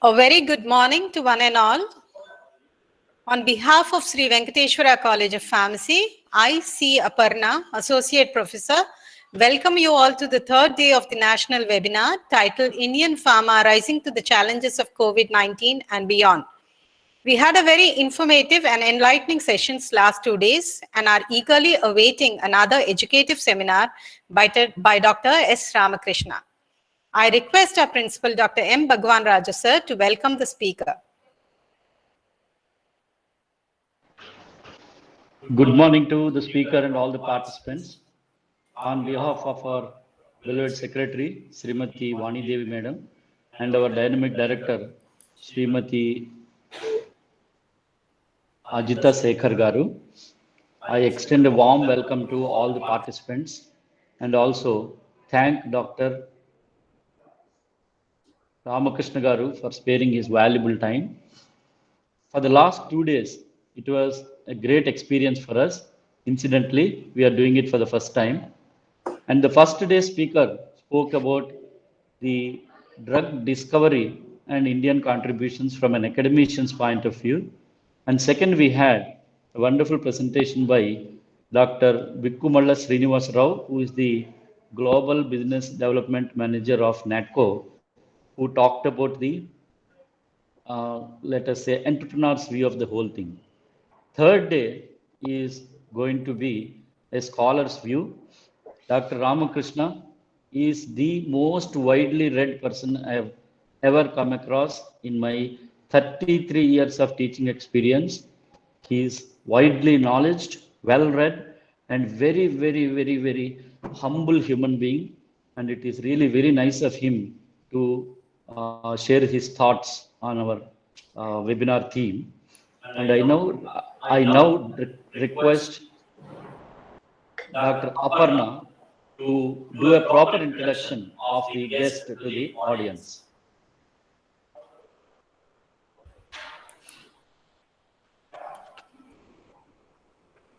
A very good morning to one and all. On behalf of Sri Venkateshwara College of Pharmacy, I, C. Aparna, Associate Professor, welcome you all to the third day of the national webinar titled Indian Pharma Rising to the Challenges of COVID-19 and Beyond. We had a very informative and enlightening sessions last 2 days and are eagerly awaiting another educative seminar by Dr. S. Ramakrishna. I request our principal, Dr. M. Bhagwan Raju sir, to welcome the speaker. Good morning to the speaker and all the participants. On behalf of our beloved secretary, Srimati Vani Devi Madam, and our dynamic director, Srimati Ajita Sekhar Garu, I extend a warm welcome to all the participants and also thank Dr. Ramakrishna Garu for sparing his valuable time. For the last 2 days, it was a great experience for us. Incidentally, we are doing it for the first time. And the first day speaker spoke about the drug discovery and Indian contributions from an academician's point of view. And second, we had a wonderful presentation by Dr. Vikkumalla Srinivas Rao, who is the Global Business Development Manager of NATCO, who talked about the let us say, entrepreneur's view of the whole thing. Third day is going to be a scholar's view. Dr. Ramakrishna is the most widely read person I have ever come across in my 33 years of teaching experience. He is widely knowledgeable, well read, and very, very, very, very humble human being. And it is really very nice of him to share his thoughts on our webinar theme. And I now request Dr. Aparna to do a proper introduction of the guest to the audience.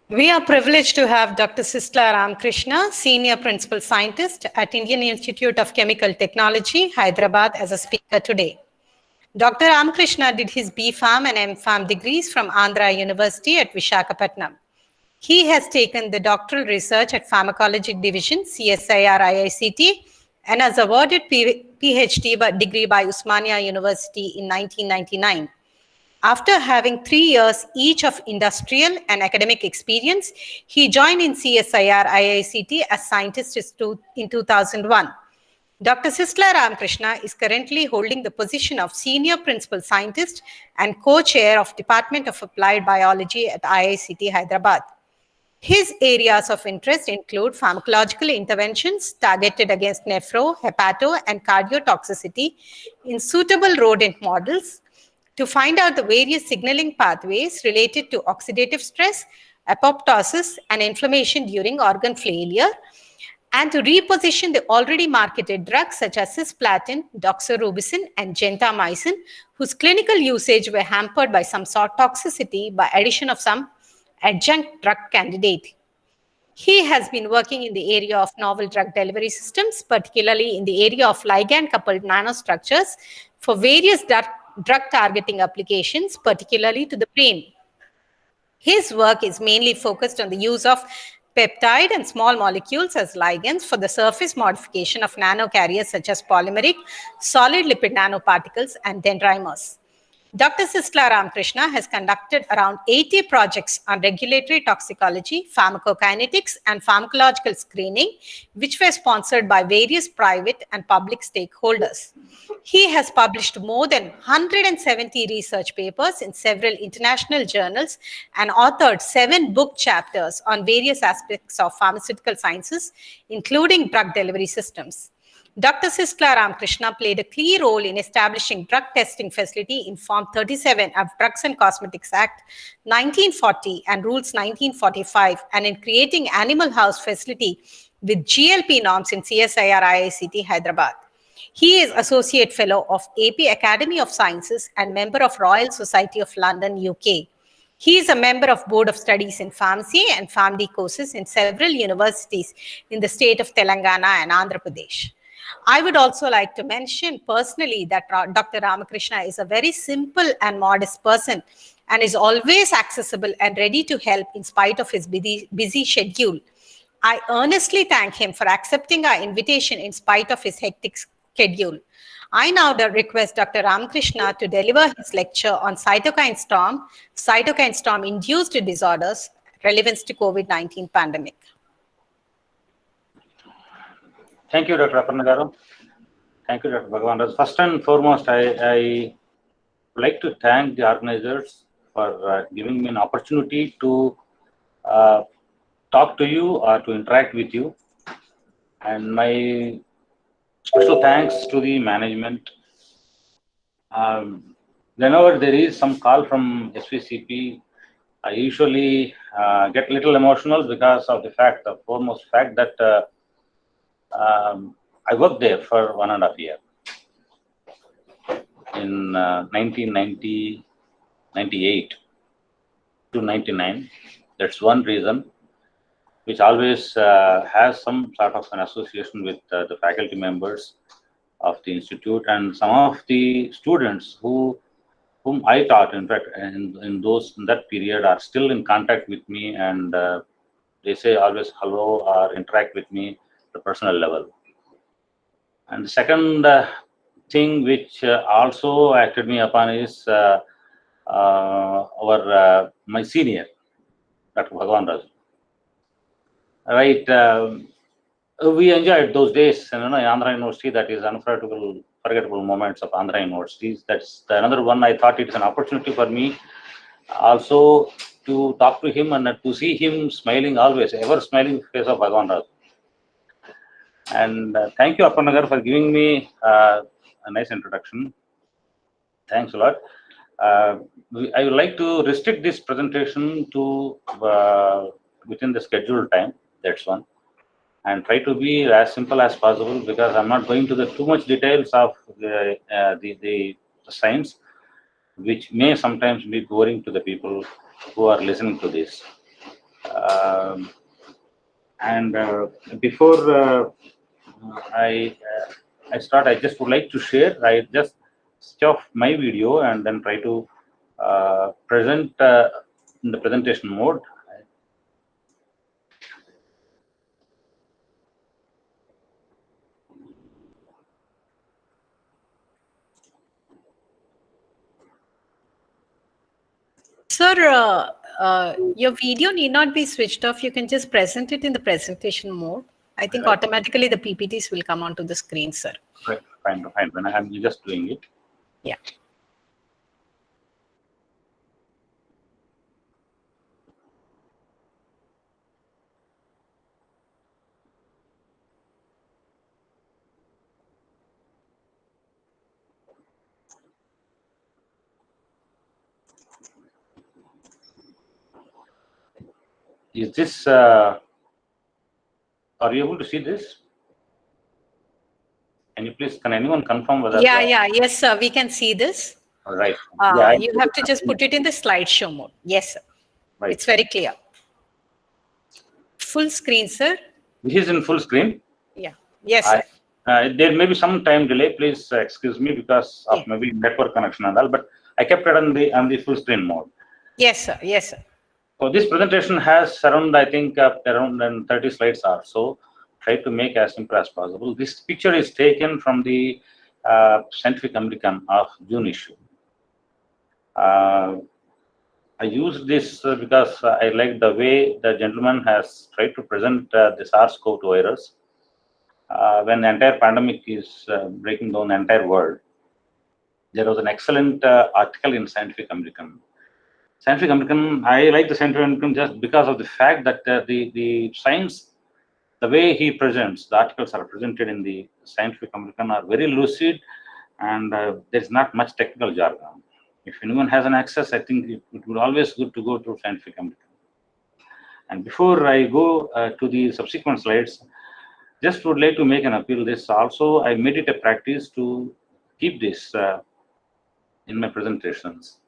We are privileged to have Dr. Sistla Ramakrishna, Senior Principal Scientist at Indian Institute of Chemical Technology, Hyderabad, as a speaker today. Dr. Ramakrishna did his B.Pharm and M.Pharm degrees from Andhra University at Visakhapatnam. He has taken the doctoral research at Pharmacology Division, CSIR IICT, and has awarded PhD degree by Usmania University in 1999. After having 3 years each of industrial and academic experience, he joined in CSIR IICT as scientist in 2001. Dr. Sistla Ramakrishna is currently holding the position of Senior Principal Scientist and Co-Chair of Department of Applied Biology at IICT Hyderabad. His areas of interest include pharmacological interventions targeted against nephro, hepato, and cardiotoxicity in suitable rodent models to find out the various signaling pathways related to oxidative stress, apoptosis, and inflammation during organ failure, and to reposition the already marketed drugs such as cisplatin, doxorubicin, and gentamicin, whose clinical usage were hampered by some sort toxicity by addition of some adjunct drug candidate. He has been working in the area of novel drug delivery systems, particularly in the area of ligand-coupled nanostructures for various drug targeting applications, particularly to the brain. His work is mainly focused on the use of peptide and small molecules as ligands for the surface modification of nanocarriers such as polymeric, solid lipid nanoparticles, and dendrimers. Dr. Sistla Ramakrishna has conducted around 80 projects on regulatory toxicology, pharmacokinetics, and pharmacological screening, which were sponsored by various private and public stakeholders. He has published more than 170 research papers in several international journals and authored 7 book chapters on various aspects of pharmaceutical sciences, including drug delivery systems. Dr. Sistla Ramakrishna played a key role in establishing drug testing facility in Form 37 of Drugs and Cosmetics Act 1940 and Rules 1945, and in creating Animal House facility with GLP norms in CSIR IICT Hyderabad. He is Associate Fellow of AP Academy of Sciences and member of Royal Society of London, UK. He is a member of Board of Studies in Pharmacy and PharmD courses in several universities in the state of Telangana and Andhra Pradesh. I would also like to mention personally that Dr. Ramakrishna is a very simple and modest person and is always accessible and ready to help in spite of his busy schedule. I earnestly thank him for accepting our invitation in spite of his hectic schedule. I now request Dr. Ramakrishna to deliver his lecture on cytokine storm induced disorders, relevance to COVID-19 pandemic. Thank you, Dr. Aparna. Thank you, Dr. Bhagavan. First and foremost, I would like to thank the organizers for giving me an opportunity to talk to you or to interact with you. And my special thanks to the management. Whenever there is some call from SVCP, I usually get a little emotional because of the foremost fact that I worked there for 1.5 years. In 1998 to 99. That's one reason, which always has some sort of an association with the faculty members of the institute and some of the students whom I taught. In fact, in that period are still in contact with me, and they say always hello or interact with me at the personal level. And the second thing which also acted me upon is my senior, Dr. Bhagavan Raj. Right, we enjoyed those days in Andhra University. That is unforgettable moments of Andhra Universities. That's another one. I thought it is an opportunity for me also to talk to him and to see him smiling always, ever smiling face of Bhagavan Raj. And thank you, Aparna, for giving me a nice introduction. Thanks a lot. I would like to restrict this presentation to within the scheduled time. That's one, and try to be as simple as possible because I'm not going to the too much details of the science, which may sometimes be boring to the people who are listening to this. And before I start, I just would like to share. I just switch off my video and then try to present in the presentation mode. Sir, your video need not be switched off. You can just present it in the presentation mode. I think automatically the PPTs will come onto the screen, sir. Right, fine. When I'm just doing it. Yeah. Is this? Are you able to see this? Can anyone confirm whether? Yes, sir. We can see this. All right. You have to just put it in the slideshow mode. Yes, sir. Right. It's very clear. Full screen, sir. This is in full screen. Yeah. Yes, sir. There may be some time delay. Please excuse me because of maybe network connection and all. But I kept it on the full screen mode. Yes, sir. Yes, sir. So this presentation has around, I think, around 30 slides or so. Try to make as simple as possible. This picture is taken from the Scientific American of June issue. I used this because I like the way the gentleman has tried to present the SARS-CoV-2 virus when the entire pandemic is breaking down the entire world. There was an excellent article in Scientific American. Scientific American, I like the Scientific American just because of the fact that the science, the way he presents, the articles are presented in the Scientific American are very lucid, and there's not much technical jargon. If anyone has an access, I think it would always good to go to Scientific American. And before I go to the subsequent slides, just would like to make an appeal. This also, I made it a practice to keep this in my presentations.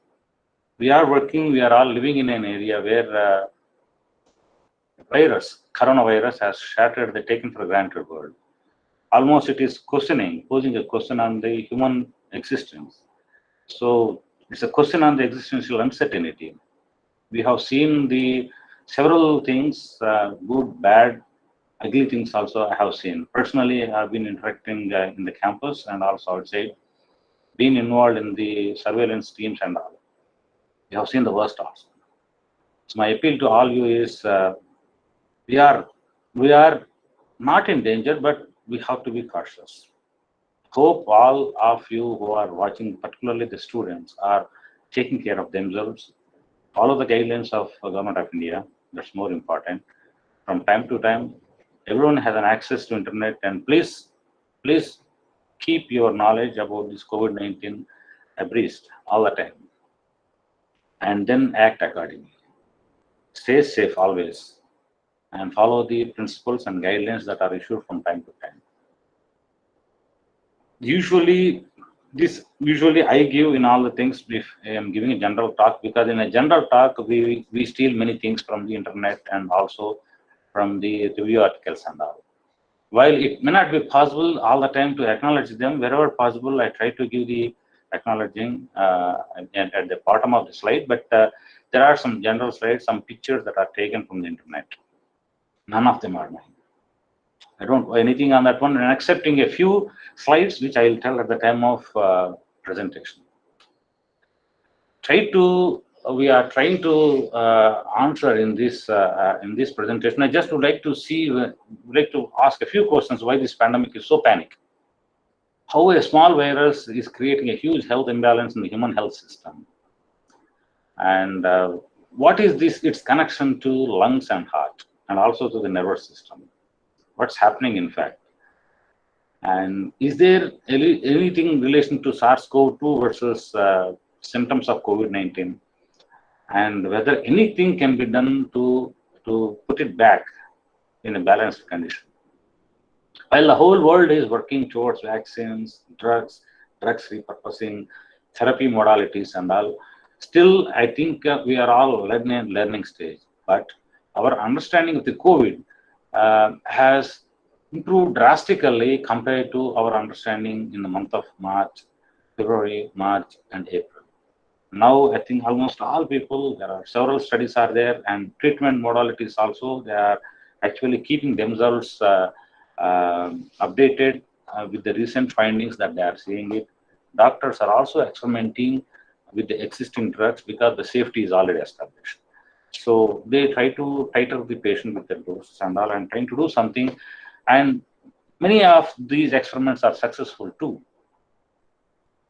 We are all living in an area where coronavirus has shattered the taken for granted world. almost it is posing a question on the human existence. So it's a question on the existential uncertainty. We have seen the several things, good, bad, ugly things also I have seen. Personally, I have been interacting in the campus and also outside, been involved in the surveillance teams and all. We have seen the worst also. So my appeal to all you is we are not in danger, but we have to be cautious. Hope all of you who are watching, particularly the students, are taking care of themselves. Follow the guidelines of the Government of India. That's more important. From time to time, everyone has an access to internet, and please keep your knowledge about this COVID-19 abreast all the time, and then act accordingly. Stay safe always, and follow the principles and guidelines that are issued from time to time. Usually I give in all the things if I am giving a general talk, because in a general talk we steal many things from the internet and also from the review articles and all. While it may not be possible all the time to acknowledge them, wherever possible I try to give the acknowledging at the bottom of the slide, but there are some general slides, some pictures that are taken from the internet. None of them are mine. I don't know anything on that one, and accepting a few slides which I will tell at the time of presentation. We are trying to answer in this presentation. I just would like to ask a few questions. Why this pandemic is so panic? How a small virus is creating a huge health imbalance in the human health system, and what is its connection to lungs and heart, and also to the nervous system? What's happening in fact? And is there anything in relation to SARS-CoV-2 versus symptoms of COVID-19? And whether anything can be done to put it back in a balanced condition? While the whole world is working towards vaccines, drugs repurposing, therapy modalities and all, still I think we are all learning stage. But our understanding of the COVID has improved drastically compared to our understanding in the month of February, March, and April. Now, I think almost all people, there are several studies are there, and treatment modalities also, they are actually keeping themselves updated with the recent findings that they are seeing it. Doctors are also experimenting with the existing drugs because the safety is already established. So they try to titrate the patient with the doses and all, and trying to do something. And many of these experiments are successful too.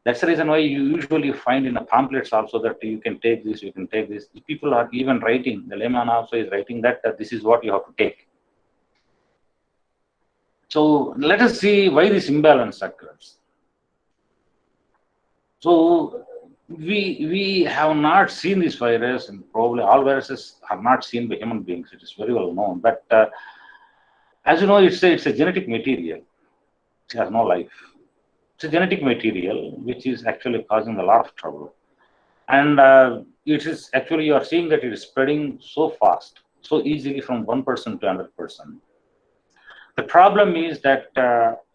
That's the reason why you usually find in the pamphlets also that you can take this, you can take this. People are even writing, the layman also is writing that this is what you have to take. So let us see why this imbalance occurs. So we have not seen this virus, and probably all viruses are not seen by human beings. It is very well known. But as you know, it's a genetic material. It has no life. It's a genetic material which is actually causing a lot of trouble. And it is actually, you are seeing that it is spreading so fast, so easily from one person to another person. The problem is that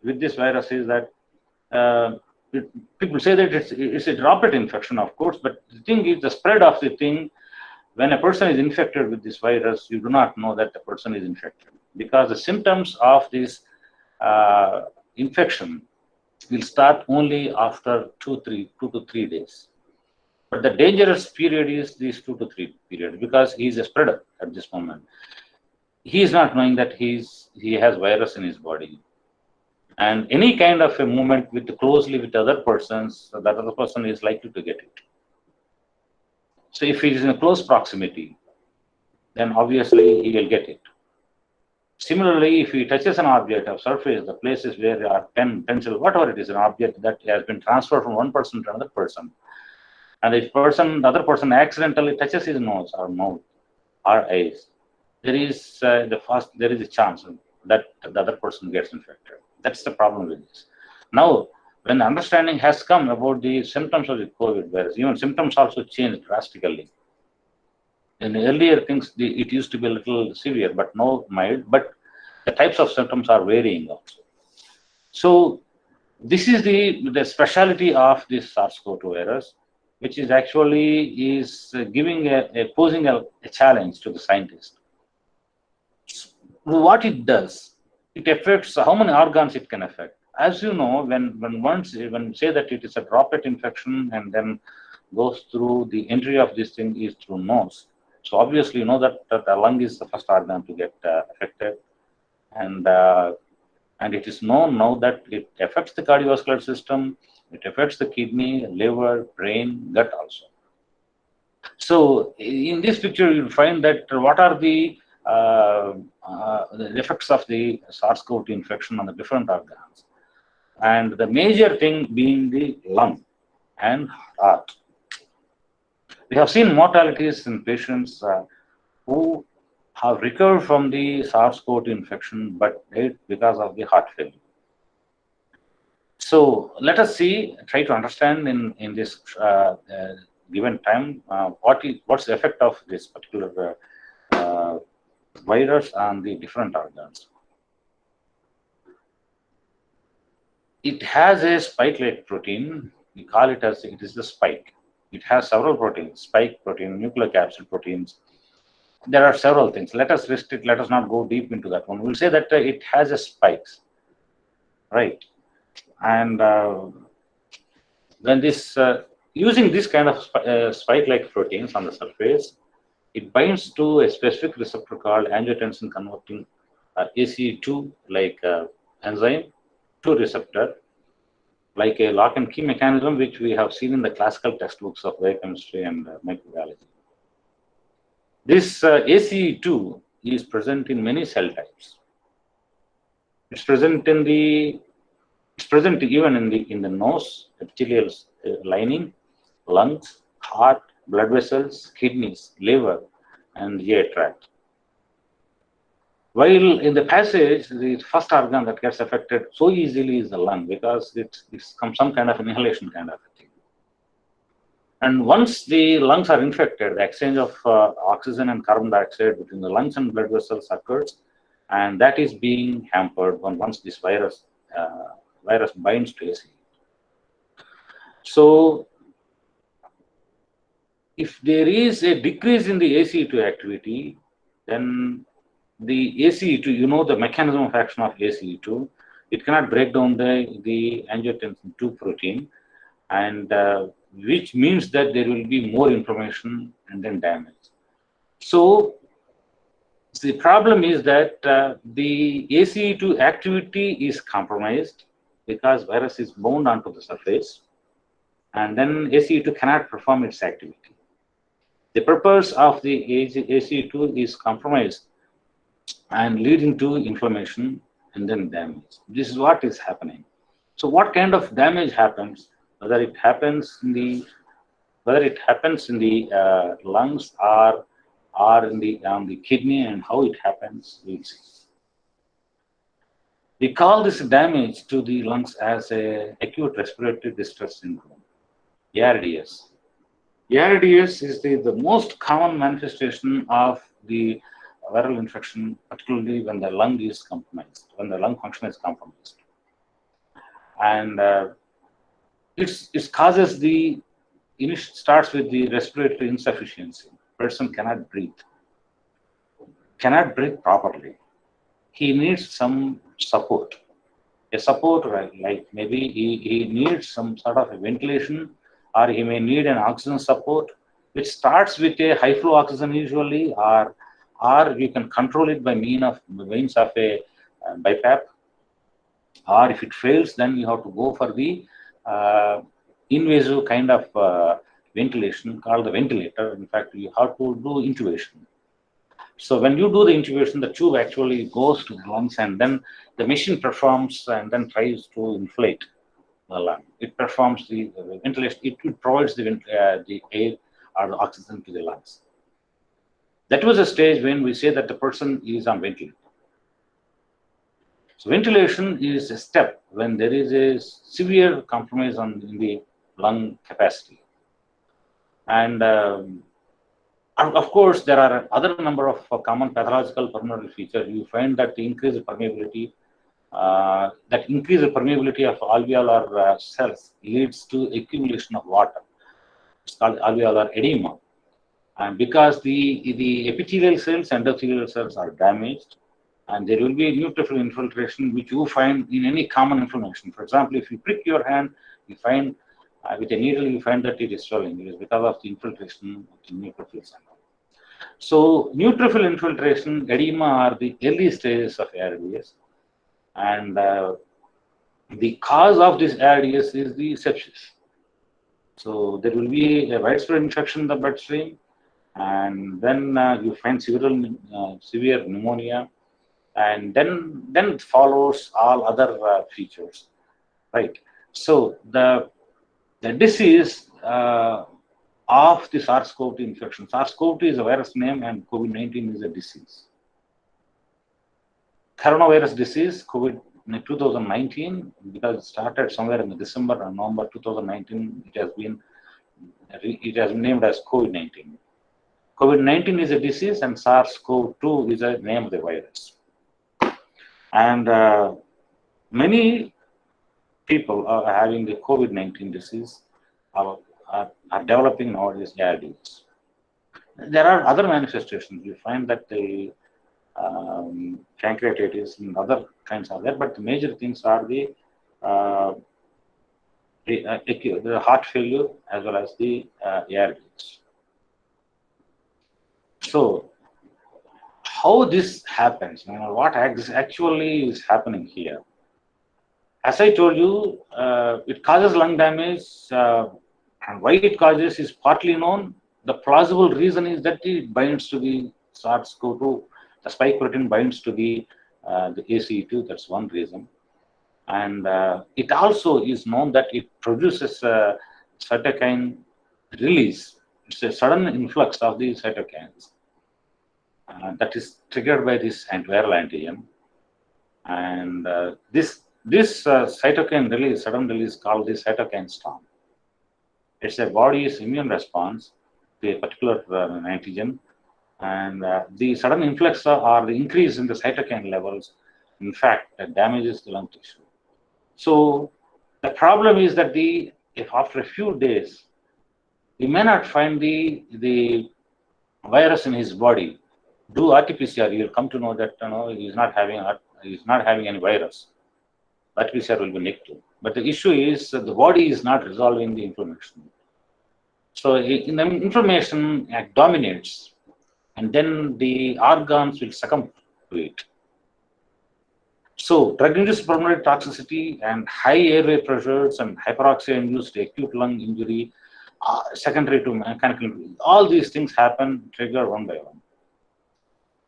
with this virus is that people say that it's a droplet infection, of course, but the thing is the spread of the thing. When a person is infected with this virus, you do not know that the person is infected, because the symptoms of this infection will start only after 2 to 3 days. But the dangerous period is this 2 to 3 period, because he is a spreader at this moment. He is not knowing that he has virus in his body. And any kind of a movement closely with other persons, that other person is likely to get it. So if he is in a close proximity, then obviously he will get it. Similarly, if he touches an object of surface, the places where there are pen, pencil, whatever it is, an object that has been transferred from one person to another person, and if the other person accidentally touches his nose or mouth or eyes, there is a chance that the other person gets infected. That's the problem with this. Now, when the understanding has come about the symptoms of the COVID virus, even symptoms also change drastically. In the earlier things, it used to be a little severe, but now mild. But the types of symptoms are varying also. So this is the speciality of this SARS-CoV-2 virus, which is actually giving posing a challenge to the scientist. What it does, it affects how many organs it can affect. As you know, when say that it is a droplet infection and then goes through the entry of this thing is through nose. So obviously, you know that the lung is the first organ to get affected, and it is known now that it affects the cardiovascular system, it affects the kidney, liver, brain, gut also. So in this picture, you'll find that what are the effects of the SARS-CoV-2 infection on the different organs, and the major thing being the lung and heart. We have seen mortalities in patients who have recovered from the SARS-CoV-2 infection but died because of the heart failure. So let us try to understand in this given time what's the effect of this particular virus on the different organs. It has a spike-like protein. We call it as it is the spike. It has several proteins: spike protein, nucleocapsid proteins. There are several things. Let us restrict. Let us not go deep into that one. We'll say that it has a spikes, right? And when this using this kind of spike-like proteins on the surface, it binds to a specific receptor called angiotensin converting ACE2 like enzyme to receptor, like a lock and key mechanism which we have seen in the classical textbooks of biochemistry and microbiology. This ACE2 is present in many cell types. It's present even in the nose, epithelial lining, lungs, heart, blood vessels, kidneys, liver, and GI tract. While in the passage, the first organ that gets affected so easily is the lung, because it's some kind of inhalation kind of a thing. And once the lungs are infected, the exchange of oxygen and carbon dioxide between the lungs and blood vessels occurs, and that is being hampered once this virus binds to ACE. So if there is a decrease in the ACE2 activity, then the ACE2, you know the mechanism of action of ACE2, it cannot break down the angiotensin 2 protein, and which means that there will be more inflammation and then damage. So the problem is that the ACE2 activity is compromised because virus is bound onto the surface, and then ACE2 cannot perform its activity. The purpose of the ACE2 is compromised and leading to inflammation and then damage. This is what is happening. So what kind of damage happens, whether it happens in the lungs or on the kidney, and how it happens, we'll see. We call this damage to the lungs as a acute respiratory distress syndrome, ARDS. ARDS is the most common manifestation of the viral infection, particularly when the lung is compromised, when the lung function is compromised. And it causes starts with the respiratory insufficiency. Person cannot breathe properly. He needs some support. A support, like maybe he needs some sort of a ventilation, or he may need an oxygen support, which starts with a high flow oxygen usually, or you can control it by means of a BiPAP. Or if it fails, then you have to go for the invasive kind of ventilation called the ventilator. In fact, you have to do intubation. So when you do the intubation, the tube actually goes to the lungs, and then the machine performs and then tries to inflate the lung. It performs the ventilation. It provides the air or the oxygen to the lungs. That was a stage when we say that the person is on ventilator. So ventilation is a step when there is a severe compromise in the lung capacity. And of course, there are other number of common pathological pulmonary features. You find that the increased permeability, that increased permeability of alveolar cells leads to accumulation of water. It's called alveolar edema. And because the epithelial cells, endothelial cells are damaged, and there will be neutrophil infiltration, which you find in any common inflammation. For example, if you prick your hand, you find with a needle, you find that it is swelling. It is because of the infiltration of the neutrophils. So, neutrophil infiltration, edema are the early stages of ARDS, and the cause of this ARDS is the sepsis. So, there will be a widespread infection in the bloodstream, and then you find severe pneumonia, and then follows all other features, right? So the disease of the SARS-CoV-2 infection. SARS-CoV-2 is a virus name, and COVID-19 is a disease. Coronavirus disease, COVID 2019, because it started somewhere in December and November 2019, it has been named as COVID-19. COVID-19 is a disease, and SARS-CoV-2 is a name of the virus. And many people are having the COVID-19 disease are developing nowadays ARDS. There are other manifestations. You find that the pancreatitis and other kinds are there, but the major things are the heart failure as well as the ARDS. So, how this happens, what actually is happening here? As I told you, it causes lung damage, and why it causes is partly known. The plausible reason is that it binds to the SARS-CoV-2, the spike protein binds to the ACE2, that's one reason. And it also is known that it produces cytokine release. It's a sudden influx of the cytokines. That is triggered by this antiviral antigen, and this cytokine release, sudden release, called the cytokine storm. It's a body's immune response to a particular antigen, and the sudden influx or the increase in the cytokine levels, in fact, damages the lung tissue. So the problem is that if after a few days, we may not find the virus in his body. Do RT-PCR, you will come to know that he is not having any virus. RT-PCR will be negative. But the issue is that the body is not resolving the inflammation. So in the inflammation dominates, and then the organs will succumb to it. So drug-induced pulmonary toxicity and high airway pressures and hyperoxia-induced acute lung injury, secondary to mechanical injury, all these things trigger one by one.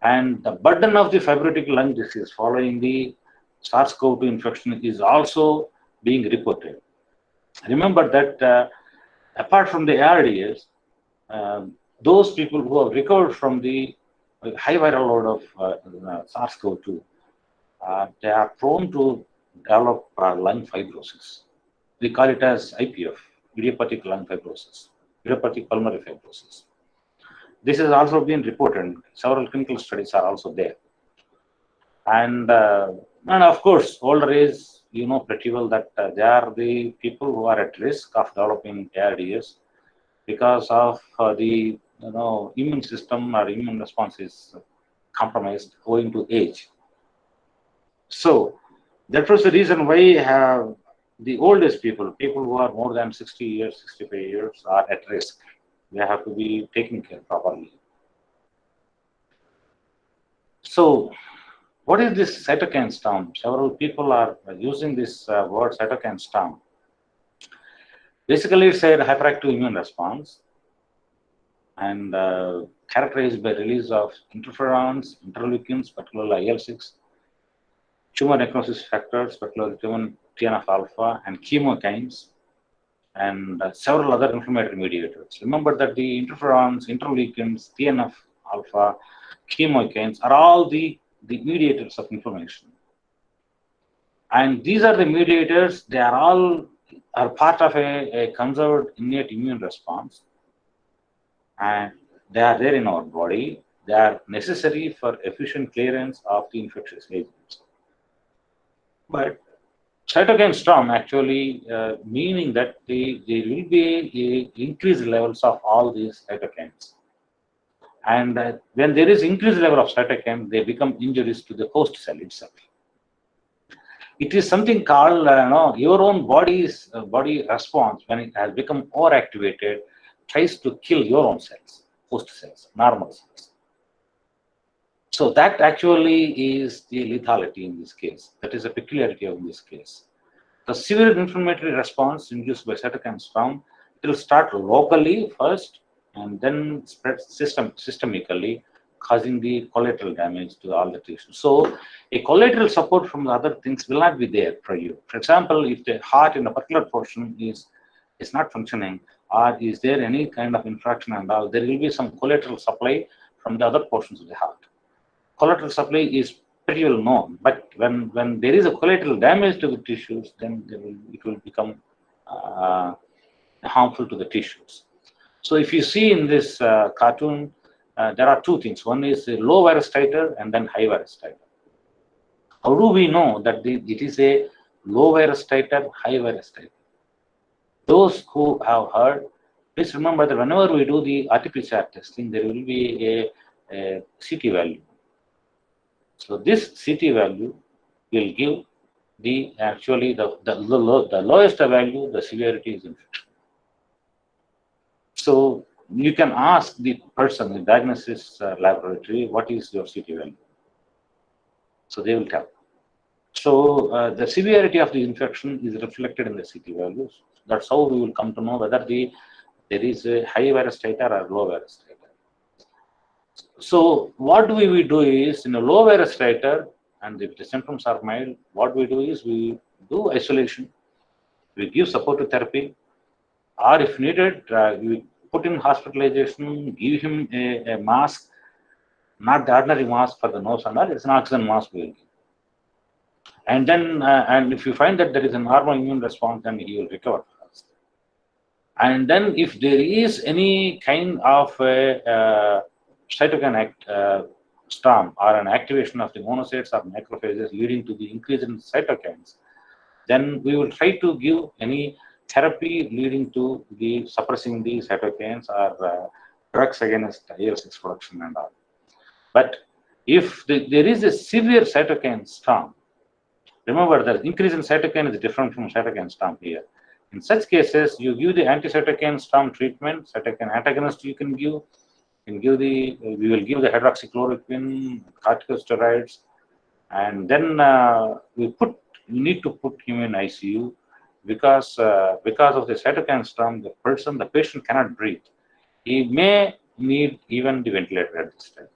And the burden of the fibrotic lung disease following the SARS-CoV-2 infection is also being reported. Remember that apart from the ARDS, those people who have recovered from the high viral load of SARS-CoV-2, they are prone to develop lung fibrosis. We call it as IPF, idiopathic lung fibrosis, idiopathic pulmonary fibrosis. This has also been reported. Several clinical studies are also there. And of course, older age, you know pretty well that they are the people who are at risk of developing ARDS because of the immune system or immune response is compromised owing to age. So that was the reason why the oldest people who are more than 60 years, 65 years are at risk. They have to be taken care properly. So, what is this cytokine storm? Several people are using this word cytokine storm. Basically, it's a hyperactive immune response and characterized by release of interferons, interleukins, particularly IL-6, tumor necrosis factors, particularly TNF-alpha, and chemokines, and several other inflammatory mediators. Remember that the interferons, interleukins, TNF-alpha, chemokines are all the mediators of inflammation. And these are the mediators, they are all part of a conserved innate immune response. And they are there in our body. They are necessary for efficient clearance of the infectious agents. But cytokine storm actually meaning that there will be increased levels of all these cytokines. And when there is increased level of cytokine, they become injuries to the host cell itself. It is something called your own body's body response when it has become overactivated, tries to kill your own cells, host cells, normal cells. So that actually is the lethality in this case. That is a peculiarity of this case. The severe inflammatory response induced by cytokine storm, it will start locally first and then spread systemically, causing the collateral damage to all the tissues. So a collateral support from the other things will not be there for you. For example, if the heart in a particular portion is not functioning, or is there any kind of infraction and all, there will be some collateral supply from the other portions of the heart. Collateral supply is pretty well known, but when there is a collateral damage to the tissues, then it will become harmful to the tissues. So if you see in this cartoon, there are two things. One is a low virus titer and then high virus titer. How do we know that it is a low virus titer, high virus titer? Those who have heard, please remember that whenever we do the RT-PCR testing, there will be a CT value. So this CT value will give the actually the lowest value, the severity is infection. So you can ask the person, the diagnosis laboratory, what is your CT value? So they will tell. So the severity of the infection is reflected in the CT values. That's how we will come to know whether there is a high virus titer or low virus titer. So what we do is, in a low virus titer, and if the symptoms are mild, what we do is we do isolation, we give supportive therapy, or if needed, we put in hospitalization, give him a mask, not the ordinary mask for the nose and all, it's an oxygen mask we will give. And then, and if you find that there is a normal immune response, then he will recover fast. And then if there is any kind of cytokine storm or an activation of the monocytes or macrophages leading to the increase in cytokines, then we will try to give any therapy leading to the suppressing the cytokines or drugs against IL-6 production and all. But if there is a severe cytokine storm, remember the increase in cytokine is different from cytokine storm here. In such cases, you give the anti-cytokine storm treatment, cytokine antagonist you can give. We will give the hydroxychloroquine, corticosteroids, and then we need to put him in ICU because of the cytokine storm, the patient cannot breathe. He may need even the ventilator at this time.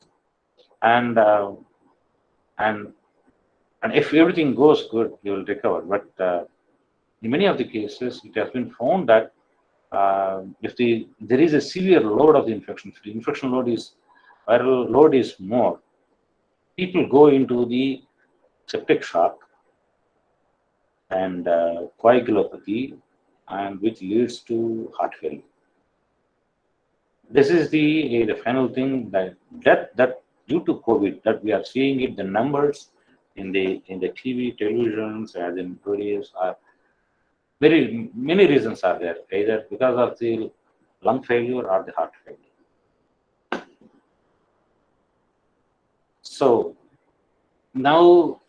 And if everything goes good, he will recover. But in many of the cases, it has been found that if there is a severe load of the infection, if the infection load is viral load is more, people go into the septic shock and coagulopathy, and which leads to heart failure. This is the final thing that due to COVID that we are seeing it, the numbers in the TV, televisions, as in radios are many reasons are there, either because of the lung failure or the heart failure. So now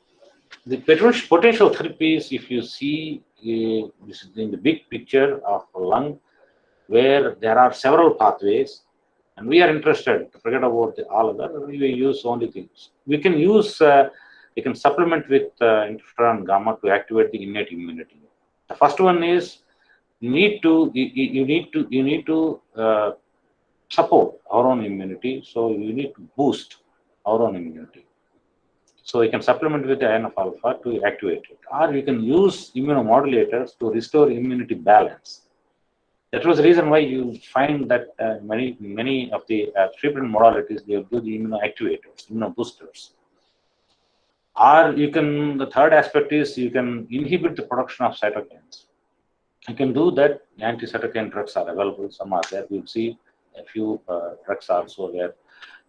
the potential therapies, if you see this is in the big picture of lung, where there are several pathways, and we are interested to forget about all other. We use only things. We can use. We can supplement with interferon gamma to activate the innate immunity. The first one is you need to support our own immunity. So you need to boost our own immunity. So you can supplement with the INF-alpha to activate it, or you can use immunomodulators to restore immunity balance. That was the reason why you find that many of the treatment modalities, they will do the immunoactivators, immunoboosters. Or you can, the third aspect is you can inhibit the production of cytokines. You can do that. Anti-cytokine drugs are available. Some are there. We'll see a few drugs also there.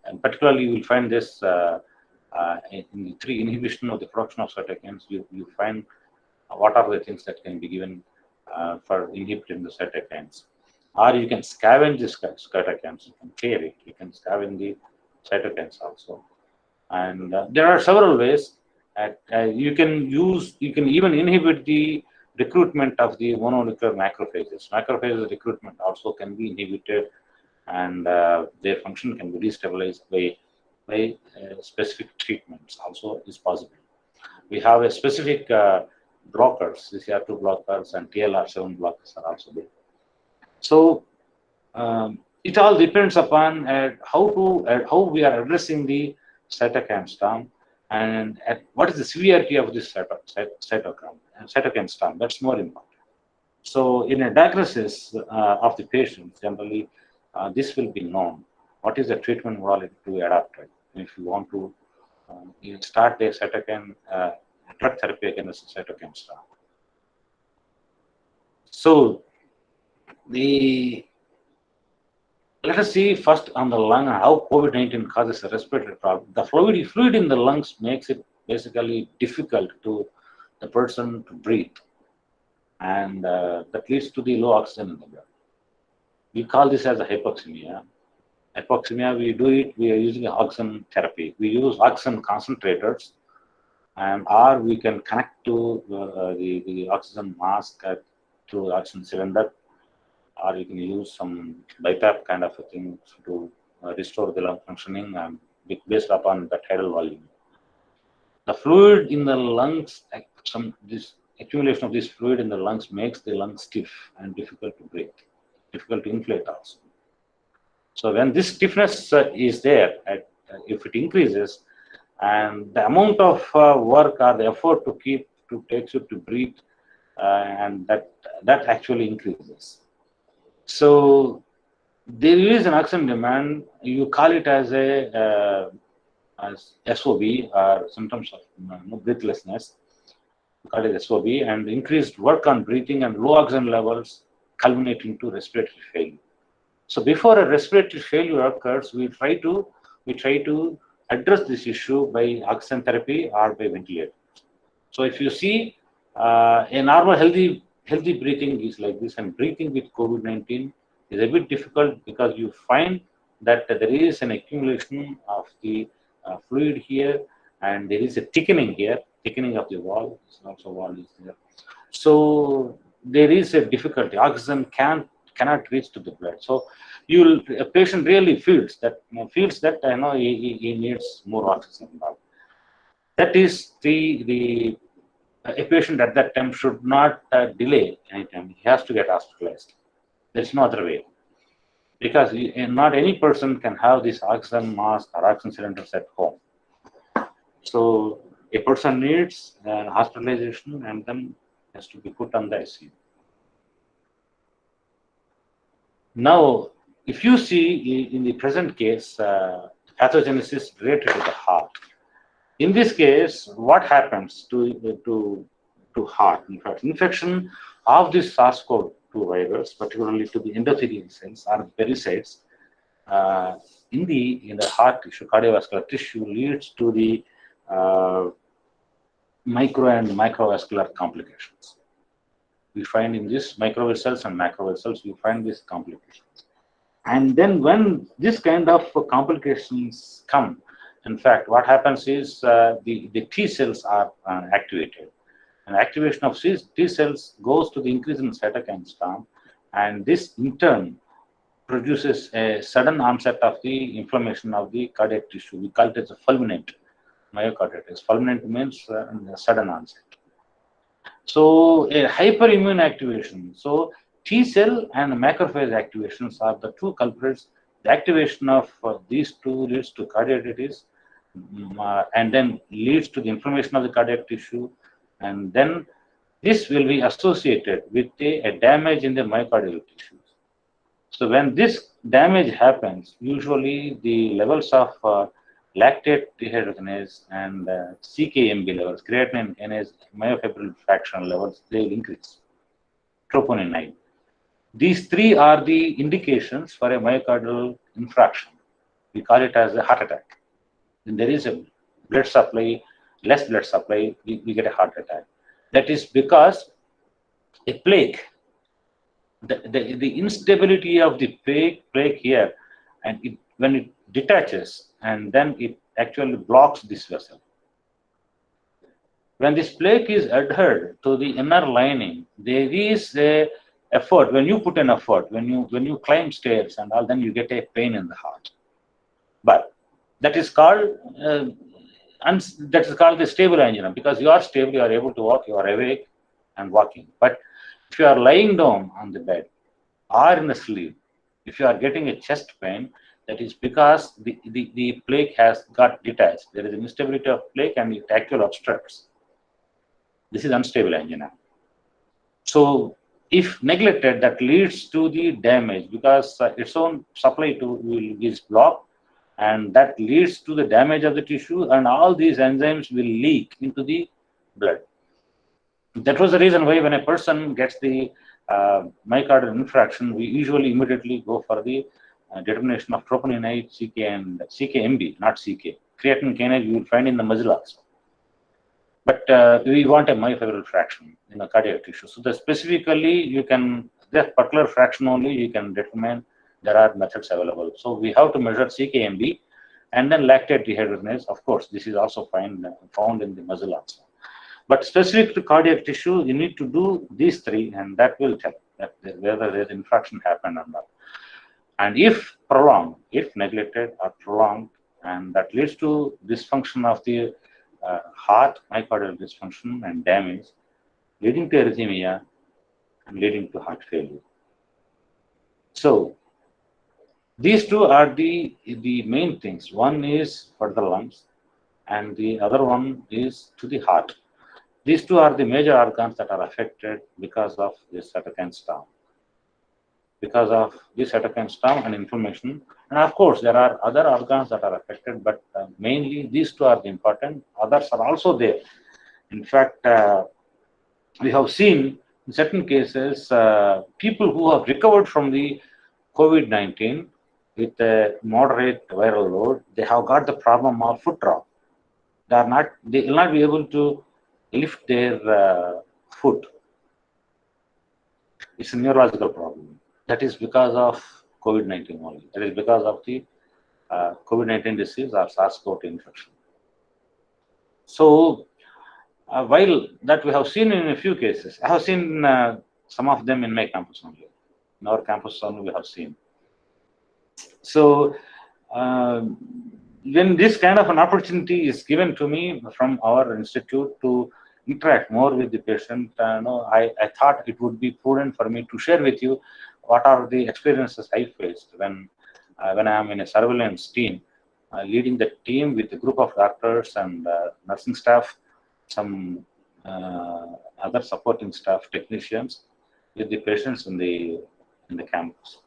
And particularly, you will find this in the 3 inhibition of the production of cytokines, you find what are the things that can be given for inhibiting the cytokines. Or you can scavenge the cytokines, you can clear it, you can scavenge the cytokines also. And there are several ways. You can even inhibit the recruitment of the mononuclear macrophages. Macrophages recruitment also can be inhibited, and their function can be destabilized by specific treatments also is possible. We have a specific blockers, CCR2 blockers and TLR7 blockers are also there. So it all depends upon how we are addressing the cytokine storm and what is the severity of this cytokine storm. That's more important. So in a diagnosis of the patient, generally this will be known. What is the treatment modality to be adapted? If you want to start a cytokine drug therapy against the cytokine storm. So let us see first on the lung how COVID-19 causes a respiratory problem. The fluid in the lungs makes it basically difficult to the person to breathe, and that leads to the low oxygen in the blood. We call this as a hypoxemia. Hypoxemia, we are using oxygen therapy. We use oxygen concentrators, or we can connect to the oxygen mask through oxygen cylinder, or you can use some BiPAP kind of a thing to restore the lung functioning based upon the tidal volume. The fluid in the lungs, this accumulation of this fluid in the lungs makes the lungs stiff and difficult to breathe, difficult to inflate also. So when this stiffness is there, if it increases, and the amount of work or the effort takes you to breathe, and that actually increases. So there is an oxygen demand. You call it as SOB, or symptoms of breathlessness. You call it SOB, and increased work on breathing and low oxygen levels culminating to respiratory failure. So before a respiratory failure occurs, we try to address this issue by oxygen therapy or by ventilator. So if you see a normal healthy breathing is like this, and breathing with COVID-19 is a bit difficult because you find that there is an accumulation of the fluid here, and there is a thickening here, thickening of the wall. Also wall is there. So there is a difficulty. Oxygen cannot reach to the blood. So a patient really feels that he needs more oxygen. That is a patient at that time should not delay anytime. He has to get hospitalized. There's no other way, because not any person can have this oxygen mask or oxygen cylinders at home. So a person needs hospitalization and then has to be put on the ICU. Now, if you see in the present case, pathogenesis related to the heart. In this case, what happens to heart? In fact, infection of this SARS-CoV-2 virus, particularly to the endothelial cells or pericytes, in the heart tissue, cardiovascular tissue, leads to the micro and microvascular complications. We find in this microvascular cells and macrovascular cells, we find these complications. And then when this kind of complications come, in fact, what happens is the T cells are activated. And activation of T cells goes to the increase in cytokine storm, and this in turn produces a sudden onset of the inflammation of the cardiac tissue. We call it as a fulminant myocarditis. Fulminant means sudden onset. So a hyperimmune activation. So T cell and macrophage activations are the two culprits. The activation of these two leads to cardiacitis, and then leads to the inflammation of the cardiac tissue, and then this will be associated with a damage in the myocardial tissues. So when this damage happens, usually the levels of lactate dehydrogenase and CKMB levels, creatinine kinase, myofibril fraction levels, they will increase. Troponin 9. These three are the indications for a myocardial infarction. We call it as a heart attack. And there is a blood supply, less blood supply, we get a heart attack. That is because a plaque, the instability of the plaque here, and when it detaches, and then it actually blocks this vessel. When this plaque is adhered to the inner lining, there is a effort. When you put an effort, when you climb stairs and all, then you get a pain in the heart. But that is called the stable angina, because you are stable, you are able to walk, you are awake and walking. But if you are lying down on the bed or in the sleep, if you are getting a chest pain, that is because the plaque has got detached. There is an instability of plaque and it actually obstructs. This is unstable angina. So if neglected, that leads to the damage, because its own supply is blocked, and that leads to the damage of the tissue, and all these enzymes will leak into the blood. That was the reason why when a person gets the myocardial infarction, we usually immediately go for the determination of troponinite, CK, and CKMB, not CK. Creatine kinase you will find in the muscle also. But we want a myofibril fraction in the cardiac tissue. So specifically, you can, that particular fraction only you can determine. There are methods available. So we have to measure CKMB, and then lactate dehydrogenase. Of course, this is also found in the muscle also. But specific to cardiac tissue, you need to do these three, and that will tell that whether there's infraction happened or not. And if prolonged, if neglected or prolonged, and that leads to dysfunction of the heart, myocardial dysfunction and damage, leading to arrhythmia and leading to heart failure. So these two are the main things. One is for the lungs, and the other one is to the heart. These two are the major organs that are affected because of this cytokine storm. Because of this cytokine storm and inflammation. And of course, there are other organs that are affected, but mainly these two are the important. Others are also there. In fact, we have seen in certain cases, people who have recovered from the COVID-19 with a moderate viral load, they have got the problem of foot drop. They will not be able to lift their foot. It's a neurological problem. That is because of COVID-19 only. That is because of the COVID-19 disease or SARS-CoV infection. So while that we have seen in a few cases, I have seen some of them in my campus only. In our campus only we have seen. So when this kind of an opportunity is given to me from our institute to interact more with the patient, I thought it would be prudent for me to share with you what are the experiences I faced when I am in a surveillance team, leading the team with a group of doctors and nursing staff, some other supporting staff, technicians, with the patients in the campus.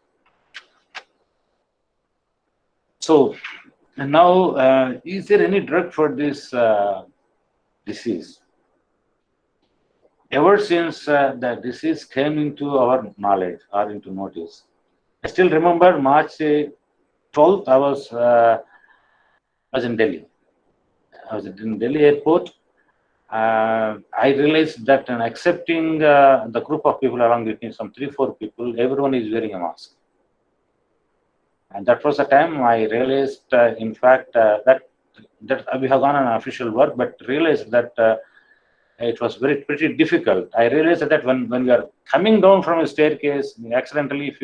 So now, is there any drug for this disease? Ever since the disease came into our knowledge or into notice, I still remember March 12th, I was in Delhi. I was in Delhi airport. I realized that in accepting the group of people along with me, some 3-4 people, everyone is wearing a mask. And that was the time I realized, in fact, that we have gone on official work, but realized that it was pretty difficult. I realized that when we are coming down from a staircase, accidentally,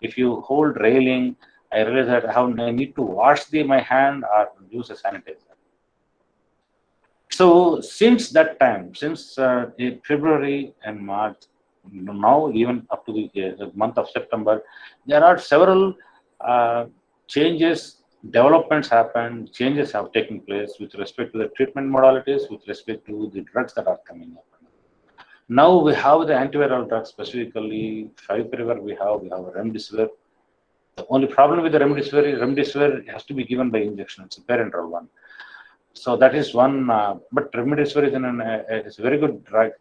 if you hold railing, I realized that I need to wash my hand or use a sanitizer. So since that time, since February and March, now even up to the month of September, there are several changes, developments happened, changes have taken place with respect to the treatment modalities, with respect to the drugs that are coming up. Now we have the antiviral drugs, specifically Favipiravir, we have Remdesivir. The only problem with the Remdesivir has to be given by injection. It's a parenteral one. So that is one, but Remdesivir is a very good drug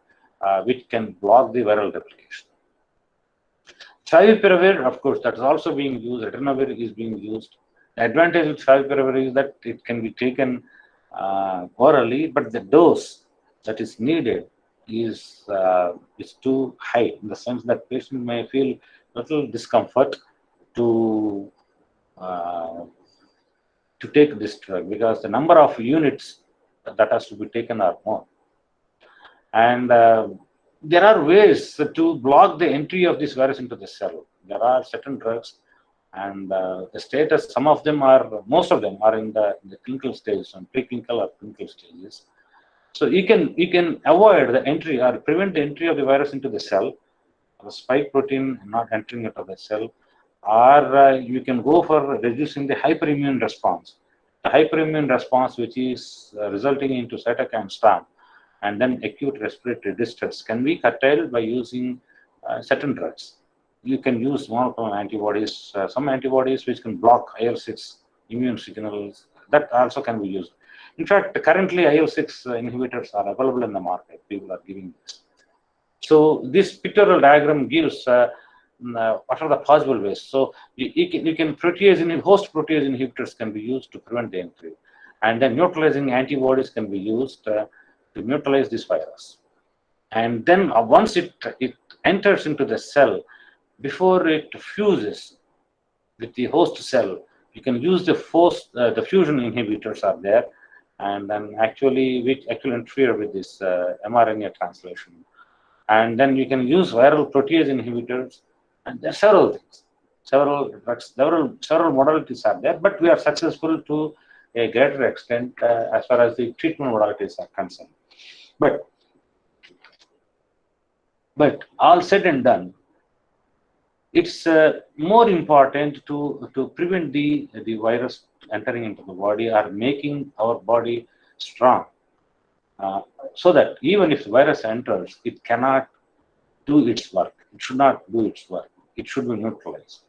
which can block the viral replication. Favipiravir, of course, that is also being used. Ritonavir is being used. The advantage with Favipiravir is that it can be taken orally, but the dose that is needed is too high, in the sense that patient may feel little discomfort to uh, to take this drug, because the number of units that has to be taken are more. And there are ways to block the entry of this virus into the cell. There are certain drugs, and the status, some of them are, most of them are in the clinical stages, and preclinical or clinical stages. So you can avoid the entry or prevent the entry of the virus into the cell, the spike protein not entering into the cell, or you can go for reducing the hyperimmune response. The hyperimmune response, which is resulting into cytokine storm and then acute respiratory distress, can be curtailed by using certain drugs. You can use monoclonal antibodies, some antibodies which can block IL-6 immune signals, that also can be used. In fact, currently IL-6 inhibitors are available in the market. People are giving this. So this pictorial diagram gives what are the possible ways. So you can host protease inhibitors can be used to prevent the entry, and then neutralizing antibodies can be used to neutralize this virus. And then once it enters into the cell, before it fuses with the host cell, you can use the fusion inhibitors are there, and then which actually interfere with this mRNA translation. And then you can use viral protease inhibitors, and there are several things, several modalities are there, but we are successful to a greater extent as far as the treatment modalities are concerned. But all said and done, it's more important to prevent the virus entering into the body or making our body strong, so that even if the virus enters, it cannot do its work. It should not do its work. It should be neutralized.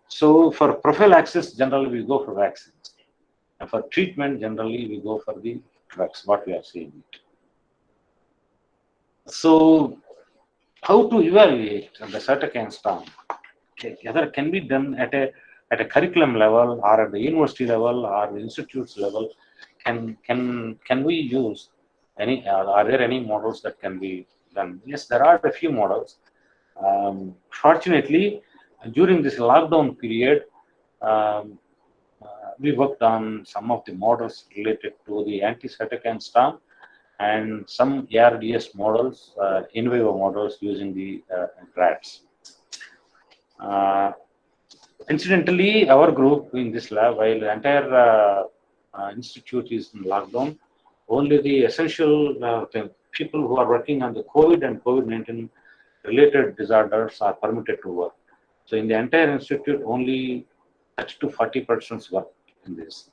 So for prophylaxis, generally we go for vaccines. And for treatment, generally we go for the drugs, what we are seeing. So how to evaluate the cytokine storm? Whether can be done at a curriculum level or at the university level or the institutes level. Can we use any? Are there any models that can be done? Yes, there are a few models. Fortunately, during this lockdown period, um, we worked on some of the models related to the anti-cytokine storm and some ARDS models, in vivo models using the rats. Incidentally, our group in this lab, while the entire institute is in lockdown, only the essential people who are working on the COVID and COVID-19 related disorders are permitted to work. So in the entire institute, only 30 to 40% work in this.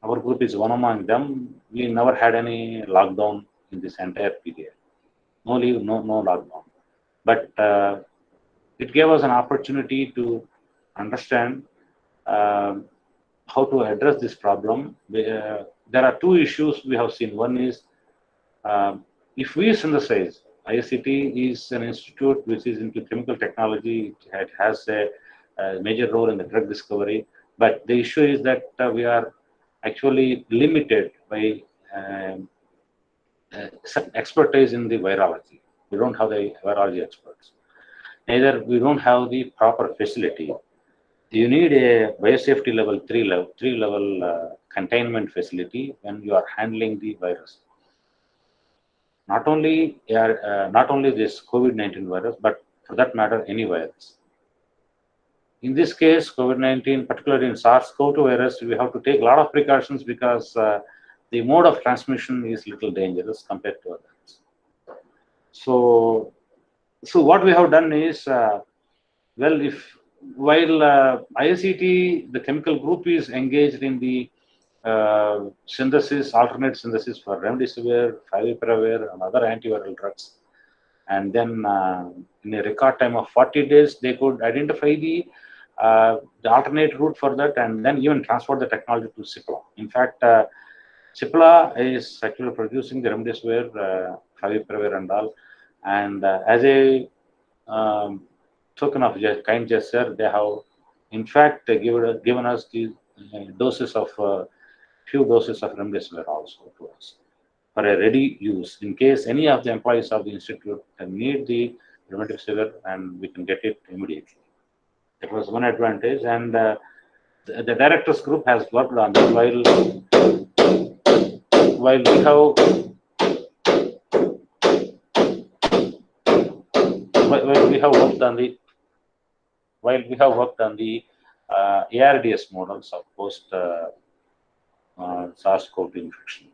Our group is one among them. We never had any lockdown in this entire period. No leave, no lockdown. But it gave us an opportunity to understand how to address this problem. There are two issues we have seen. One is if we synthesize, ICT is an institute which is into chemical technology. It has a major role in the drug discovery. But the issue is that we are actually limited by expertise in the virology. We don't have the virology experts. Neither we don't have the proper facility. You need a biosafety level 3 level containment facility when you are handling the virus. Not only this COVID-19 virus, but for that matter, any virus. In this case, COVID-19, particularly in SARS-CoV-2 virus, we have to take a lot of precautions because the mode of transmission is little dangerous compared to others. So what we have done is, well, while ICT, the chemical group is engaged in the alternate synthesis for remdesivir, favipiravir, and other antiviral drugs. And then in a record time of 40 days, they could identify the alternate route for that and then even transfer the technology to Cipla. In fact, Cipla is actually producing the remdesivir, favipiravir and all. And as a token of kind gesture, they have in fact given us the doses of few doses of remdesivir also to us for a ready use in case any of the employees of the institute need the remdesivir, and we can get it immediately. That was one advantage, and the directors group has worked on this while we have worked on the ARDS models of post SARS-CoV infection.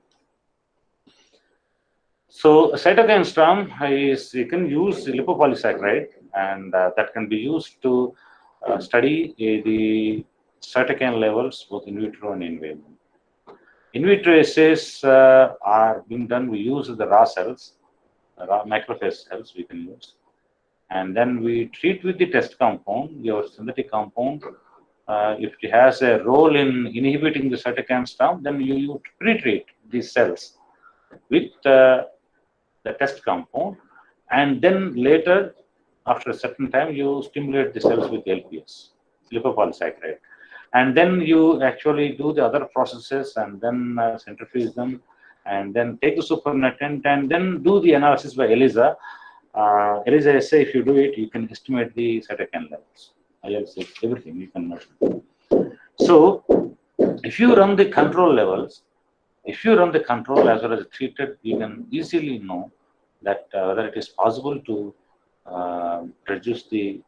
So cytokine storm is, you can use lipopolysaccharide, and that can be used to study the cytokine levels both in vitro and in vivo. In vitro assays are being done. We use the raw cells, raw macrophage cells we can use, and then we treat with the test compound, your synthetic compound. If it has a role in inhibiting the cytokine storm, then you pre-treat these cells with the test compound, and then later, after a certain time, you stimulate the cells with LPS, lipopolysaccharide, and then you actually do the other processes and then centrifuge them, and then take the supernatant and then do the analysis by ELISA. ELISA assay, if you do it, you can estimate the cytokine levels, IL-6, everything you can measure. So, if you run the control levels, if you run the control as well as treated, you can easily know that whether it is possible to reduce the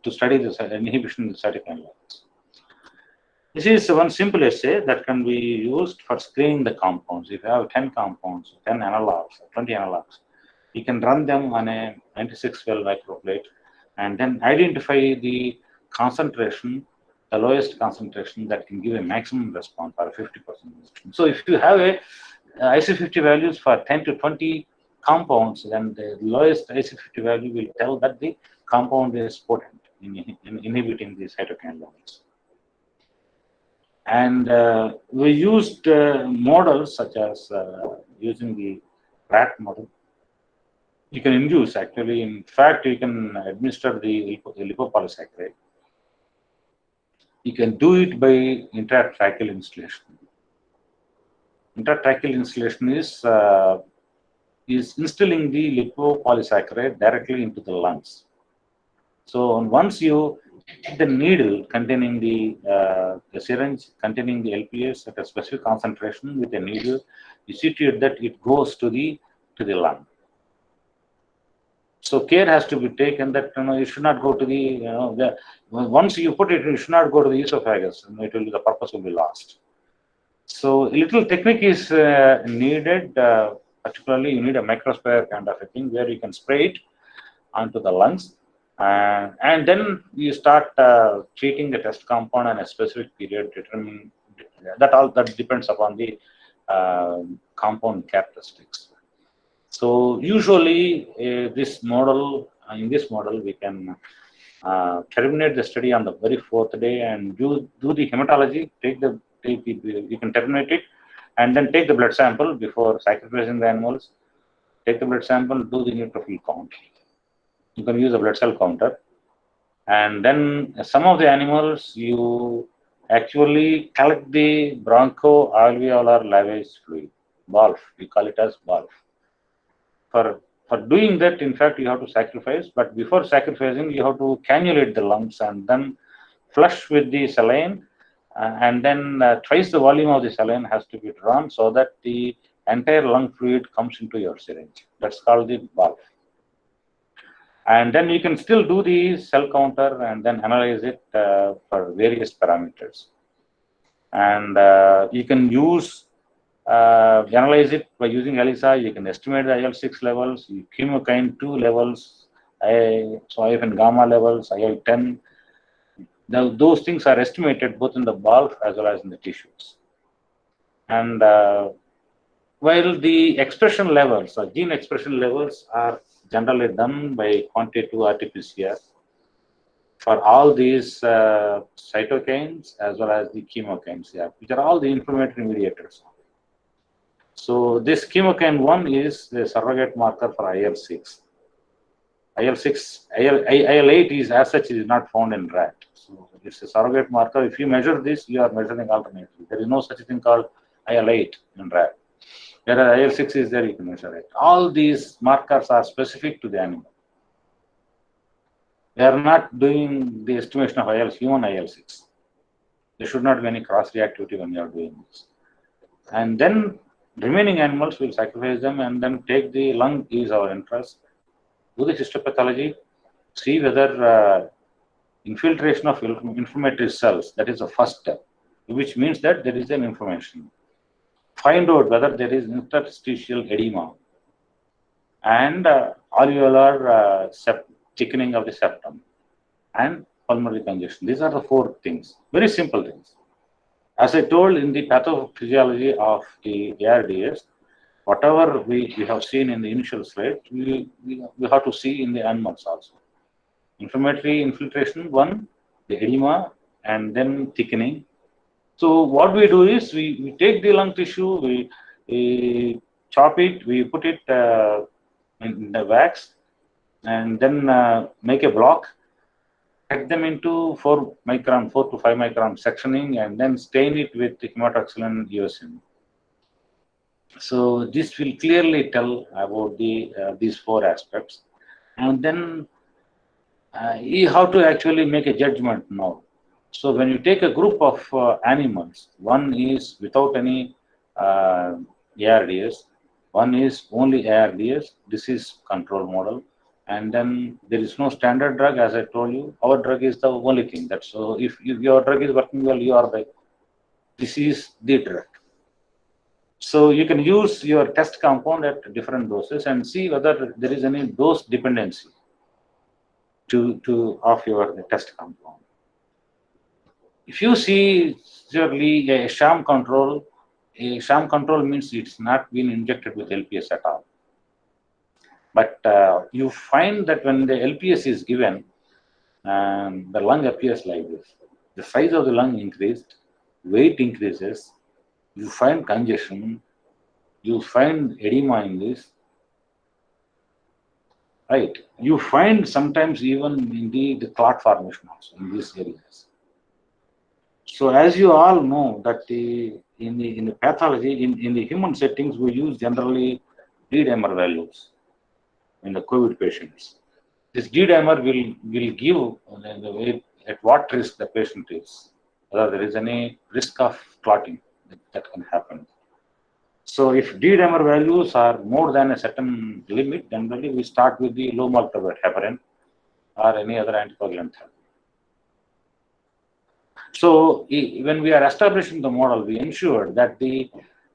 to study the inhibition of the cytokine levels. This is one simple assay that can be used for screening the compounds. If you have 10 compounds, 10 analogs, 20 analogs, you can run them on a 96-well microplate and then identify the concentration, the lowest concentration that can give a maximum response for 50%. So if you have a IC50 values for 10 to 20 compounds, then the lowest IC50 value will tell that the compound is potent in inhibiting the cytokine levels. And we used models such as using the rat model. You can induce, actually, in fact, you can administer the lipopolysaccharide. You can do it by intratracheal instillation. Intratracheal instillation is instilling the lipopolysaccharide directly into the lungs. So once you take the needle containing the syringe containing the LPS at a specific concentration with a needle, you see to it that it goes to the lung. So care has to be taken that you should not go to the once you put it, you should not go to the esophagus. The purpose will be lost. So a little technique is needed. Particularly, you need a microsphere kind of a thing where you can spray it onto the lungs, and then you start treating the test compound in a specific period. Determining that depends upon the compound characteristics. So usually, in this model, we can terminate the study on the very 4th day and do the hematology. You can terminate it, and then take the blood sample before sacrificing the animals. Take the blood sample, do the neutrophil count. You can use a blood cell counter, and then some of the animals you actually collect the bronchoalveolar lavage fluid, BALF. We call it as BALF. For doing that, in fact, you have to sacrifice, but before sacrificing, you have to cannulate the lungs and then flush with the saline, and then twice the volume of the saline has to be drawn so that the entire lung fluid comes into your syringe. That's called the BALF. And then you can still do the cell counter and then analyze it for various parameters. And you can analyze it by using ELISA. You can estimate the IL-6 levels, chemokine 2 levels, so IFN gamma levels, IL-10. Those things are estimated both in the BALF as well as in the tissues. And while the expression levels, gene expression levels, are generally done by quantitative RT-PCR for all these cytokines as well as the chemokines, which are all the inflammatory mediators. So this chemokine 1 is the surrogate marker for IL-6. IL-6, IL-8 is as such is not found in rat. So it's a surrogate marker. If you measure this, you are measuring alternately. There is no such thing called IL-8 in rat. Whereas IL-6 is there, you can measure it. All these markers are specific to the animal. We are not doing the estimation of human IL-6. There should not be any cross-reactivity when you are doing this. And then remaining animals, will sacrifice them and then take the lung is our interest. Do the histopathology, see whether infiltration of inflammatory cells, that is the first step, which means that there is an inflammation. Find out whether there is interstitial edema and alveolar thickening of the septum and pulmonary congestion. These are the four things, very simple things. As I told in the pathophysiology of the ARDS, whatever we have seen in the initial slide, we have to see in the animals also. Inflammatory infiltration, one, the edema, and then thickening. So what we do is we take the lung tissue, we chop it, we put it in the wax, and then make a block, cut them into 4 to 5 micron sectioning, and then stain it with hematoxylin eosin. So this will clearly tell about these four aspects, and then you have to actually make a judgment now. So when you take a group of animals, one is without any ARDS, one is only ARDS. This is control model, and then there is no standard drug, as I told you. Our drug is the only thing. That's so. If your drug is working well, you are the. This is the drug. So you can use your test compound at different doses and see whether there is any dose dependency of your test compound. If you see surely a sham control means it's not been injected with LPS at all. But you find that when the LPS is given, the lung appears like this. The size of the lung increased, weight increases, you find congestion, you find edema in this, right? You find sometimes even in the clot formation also in these areas. So as you all know that in the pathology, in the human settings, we use generally D-dimer values in the COVID patients. This D-dimer will give at what risk the patient is, whether there is any risk of clotting that can happen. So if D-dimer values are more than a certain limit, generally we start with the low molecular weight heparin or any other anticoagulant therapy. So when we are establishing the model, we ensure that the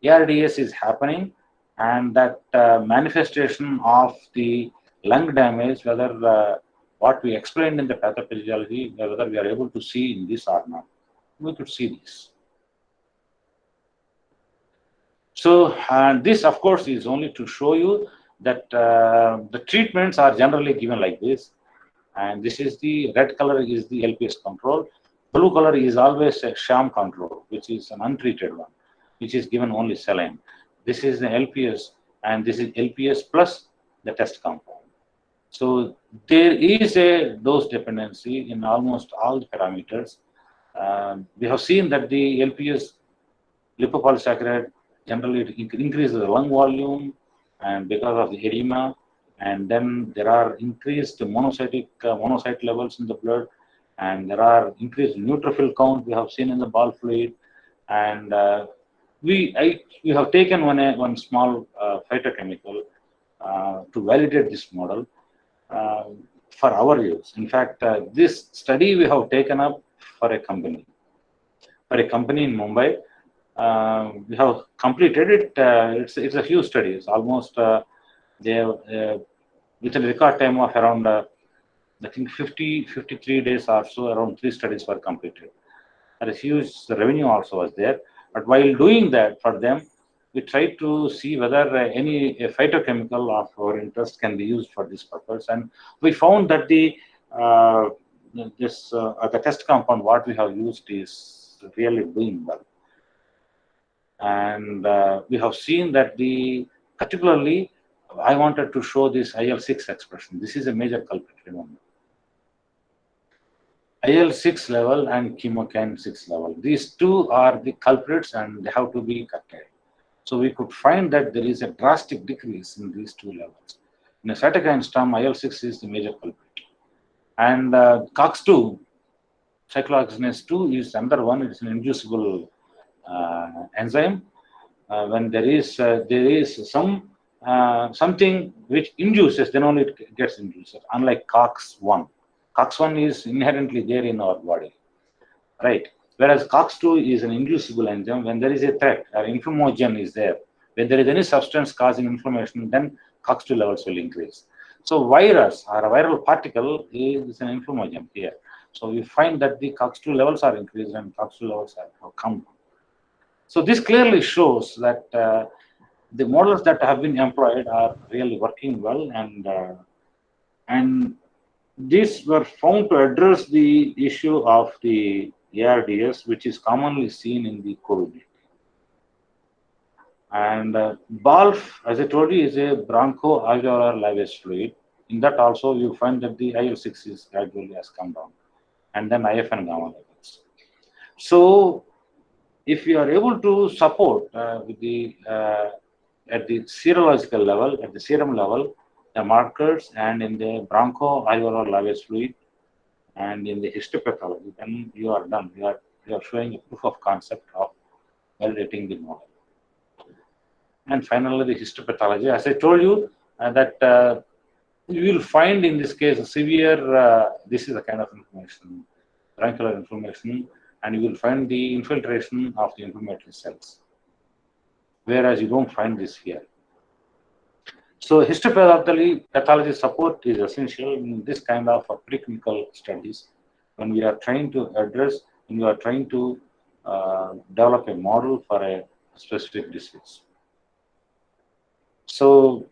ARDS is happening and that manifestation of the lung damage, whether what we explained in the pathophysiology, whether we are able to see in this or not, we could see this. So this, of course, is only to show you that the treatments are generally given like this. And this is the red color is the LPS control. Blue color is always a sham control, which is an untreated one, which is given only saline. This is the LPS, and this is LPS plus the test compound. So there is a dose dependency in almost all the parameters. We have seen that the LPS lipopolysaccharide generally it increases the lung volume, and because of the edema, and then there are increased monocyte levels in the blood, and there are increased neutrophil count we have seen in the ball fluid, and we have taken one small phytochemical to validate this model for our use. In fact, this study we have taken up for a company in Mumbai. We have completed it. It's a few studies. Almost they have within a record time of around I think 53 days or so, around 3 studies were completed. And a huge revenue also was there. But while doing that for them, we tried to see whether any phytochemical of our interest can be used for this purpose. And we found that the test compound what we have used is really doing well. And we have seen that particularly I wanted to show this IL-6 expression. This is a major culprit, remember. IL-6 level and chemokine 6 level. These two are the culprits and they have to be curtailed. So we could find that there is a drastic decrease in these two levels. In a cytokine storm, IL-6 is the major culprit. And COX-2, cyclooxygenase 2 is another one. It's an inducible enzyme. When there is some something which induces, then only it gets induced. Unlike COX-1. COX-1 is inherently there in our body, right? Whereas COX-2 is an inducible enzyme. When there is a threat or inflammogen is there, when there is any substance causing inflammation, then COX-2 levels will increase. So virus or a viral particle is an inflammogen here. So we find that the COX-2 levels are increased and COX-2 levels have come down. So this clearly shows that the models that have been employed are really working well, and these were found to address the issue of the ARDS, which is commonly seen in the COVID. And BALF, as I told you, is a bronchoalveolar lavage fluid. In that also, you find that the IL-6 is gradually has come down, and then IF and gamma levels. So, if you are able to support with the at the serological level, at the serum level, the markers, and in the bronchoalveolar lavage fluid, and in the histopathology, then you are done. You are showing a proof of concept of validating the model. And finally, the histopathology. As I told you, that you will find in this case a severe. This is a kind of inflammation, bronchial inflammation, and you will find the infiltration of the inflammatory cells, whereas you don't find this here. So histopathology support is essential in this kind of preclinical studies when we are trying to address, when we are trying to develop a model for a specific disease. So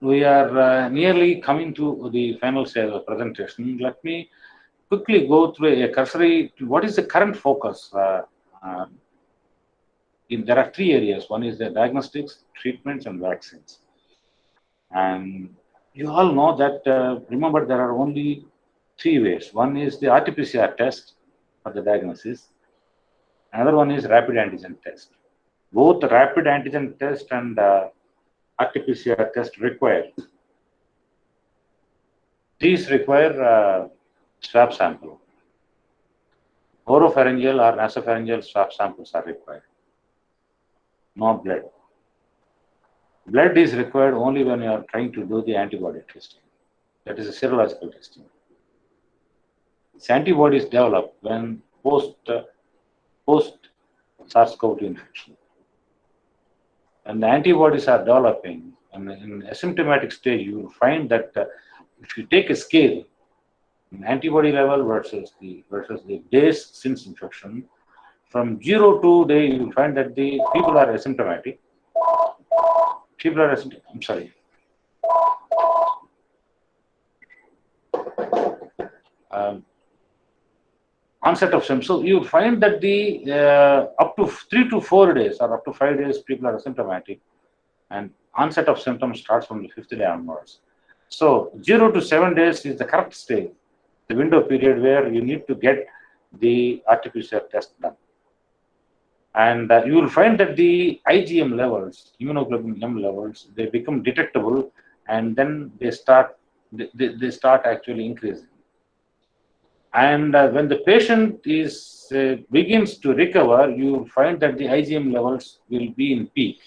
we are nearly coming to the final stage of the presentation. Let me quickly go through a cursory, what is the current focus? There are three areas. One is the diagnostics, treatments, and vaccines. And you all know that, remember, there are only three ways. One is the RT-PCR test for the diagnosis. Another one is rapid antigen test. Both rapid antigen test and RT-PCR test require. These require swab sample. Oropharyngeal or nasopharyngeal swab samples are required. No blood. Blood is required only when you are trying to do the antibody testing. That is a serological testing. This antibodies develop when post SARS-CoV-2 infection. And the antibodies are developing, and in asymptomatic stage, you will find that if you take a scale, an antibody level versus the days since infection, from 0 to day, you will find that the people are asymptomatic. I'm sorry. Onset of symptoms. So you find that the up to 3 to 4 days or up to 5 days, people are asymptomatic, and onset of symptoms starts from the 5th day onwards. So 0 to 7 days is the correct stage, the window period where you need to get the RT-PCR test done. And you will find that the IgM levels, immunoglobulin M levels, they become detectable, and then they start actually increasing. And when the patient begins to recover, you will find that the IgM levels will be in peak.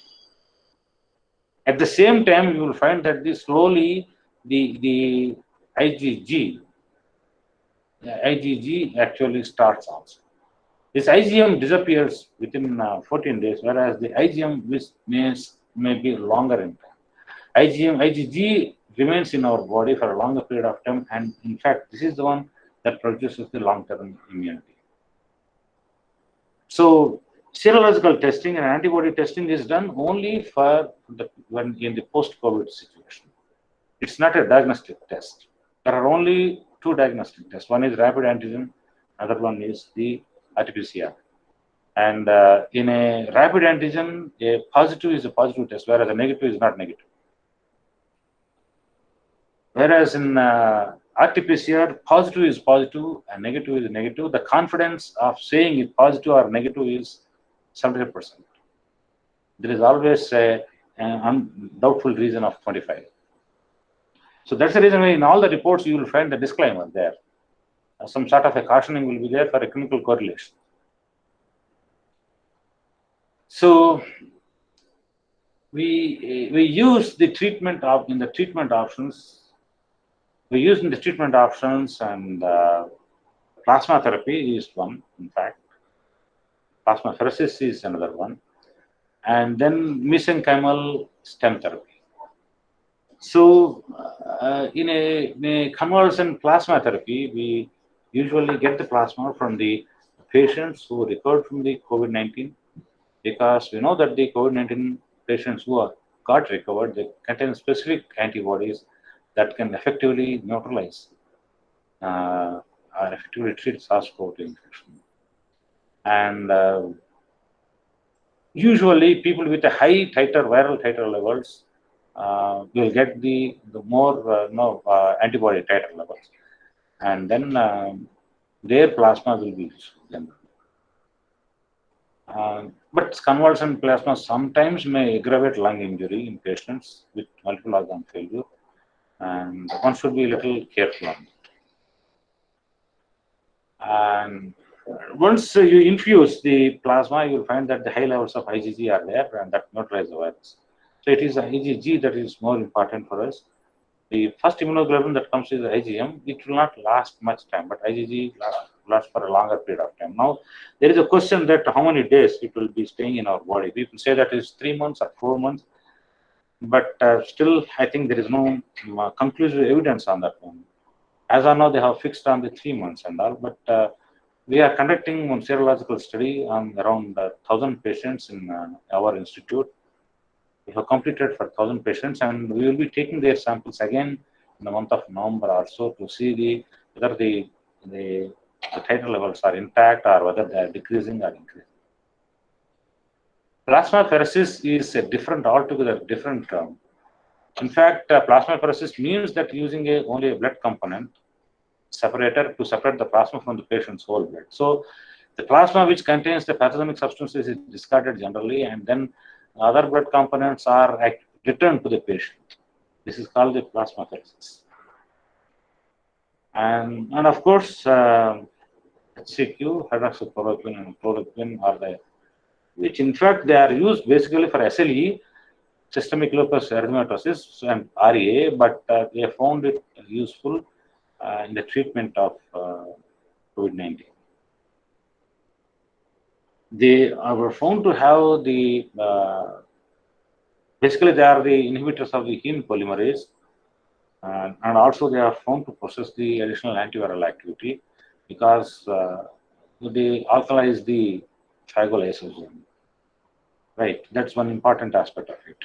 At the same time, you will find that slowly the IgG actually starts also. This IgM disappears within 14 days, whereas the IgM may be longer in time. IgG remains in our body for a longer period of time, and in fact, this is the one that produces the long-term immunity. So, serological testing and antibody testing is done only for when in the post-COVID situation. It's not a diagnostic test. There are only two diagnostic tests. One is rapid antigen, other one is the RT-PCR. And in a rapid antigen, a positive is a positive test, whereas a negative is not negative. Whereas in RT-PCR, positive is positive and negative is negative. The confidence of saying it positive or negative is 70%. There is always an doubtful reason of 25. So that's the reason why in all the reports you will find the disclaimer there. Some sort of a cautioning will be there for a clinical correlation. So we use the treatment in the treatment options. We use in the treatment options, and plasma therapy is one. In fact, plasmapheresis is another one, and then mesenchymal stem therapy. So, in a convalescent plasma therapy, we usually get the plasma from the patients who recovered from the COVID-19, because we know that the COVID-19 patients who got recovered, they contain specific antibodies that can effectively neutralize or effectively treat SARS-CoV-2 infection. And usually, people with a high titer, viral titer levels, will get the more antibody titer levels, and then their plasma will be useful generally. But convalescent plasma sometimes may aggravate lung injury in patients with multiple organ failure, and one should be a little careful on it. And once you infuse the plasma, you will find that the high levels of IgG are there, and that neutralizes the virus. So it is IgG that is more important for us. The first immunoglobulin that comes is the IgM. It will not last much time, but IgG lasts for a longer period of time. Now, there is a question that how many days it will be staying in our body. People say that is 3 months or 4 months, but still, I think there is no conclusive evidence on that one. As of now, they have fixed on the 3 months and all, but we are conducting one serological study on around 1,000 patients in our institute. We have completed for 1,000 patients, and we will be taking their samples again in the month of November or so to see whether the titer levels are intact or whether they are decreasing or increasing. Plasmapheresis is a altogether different term. In fact, plasmapheresis means that using only a blood component separator to separate the plasma from the patient's whole blood. So the plasma which contains the pathogenic substances is discarded generally, and then other blood components are returned to the patient. This is called the plasmapheresis. And of course, HCQ, hydroxychloroquine and chloroquine are there, which in fact they are used basically for SLE, systemic lupus erythematosus, and RA, but they found it useful in the treatment of COVID-19. They were found to have basically they are the inhibitors of the heme polymerase, and also they are found to possess the additional antiviral activity because they alkalize the phagolysosome. Right, that's one important aspect of it.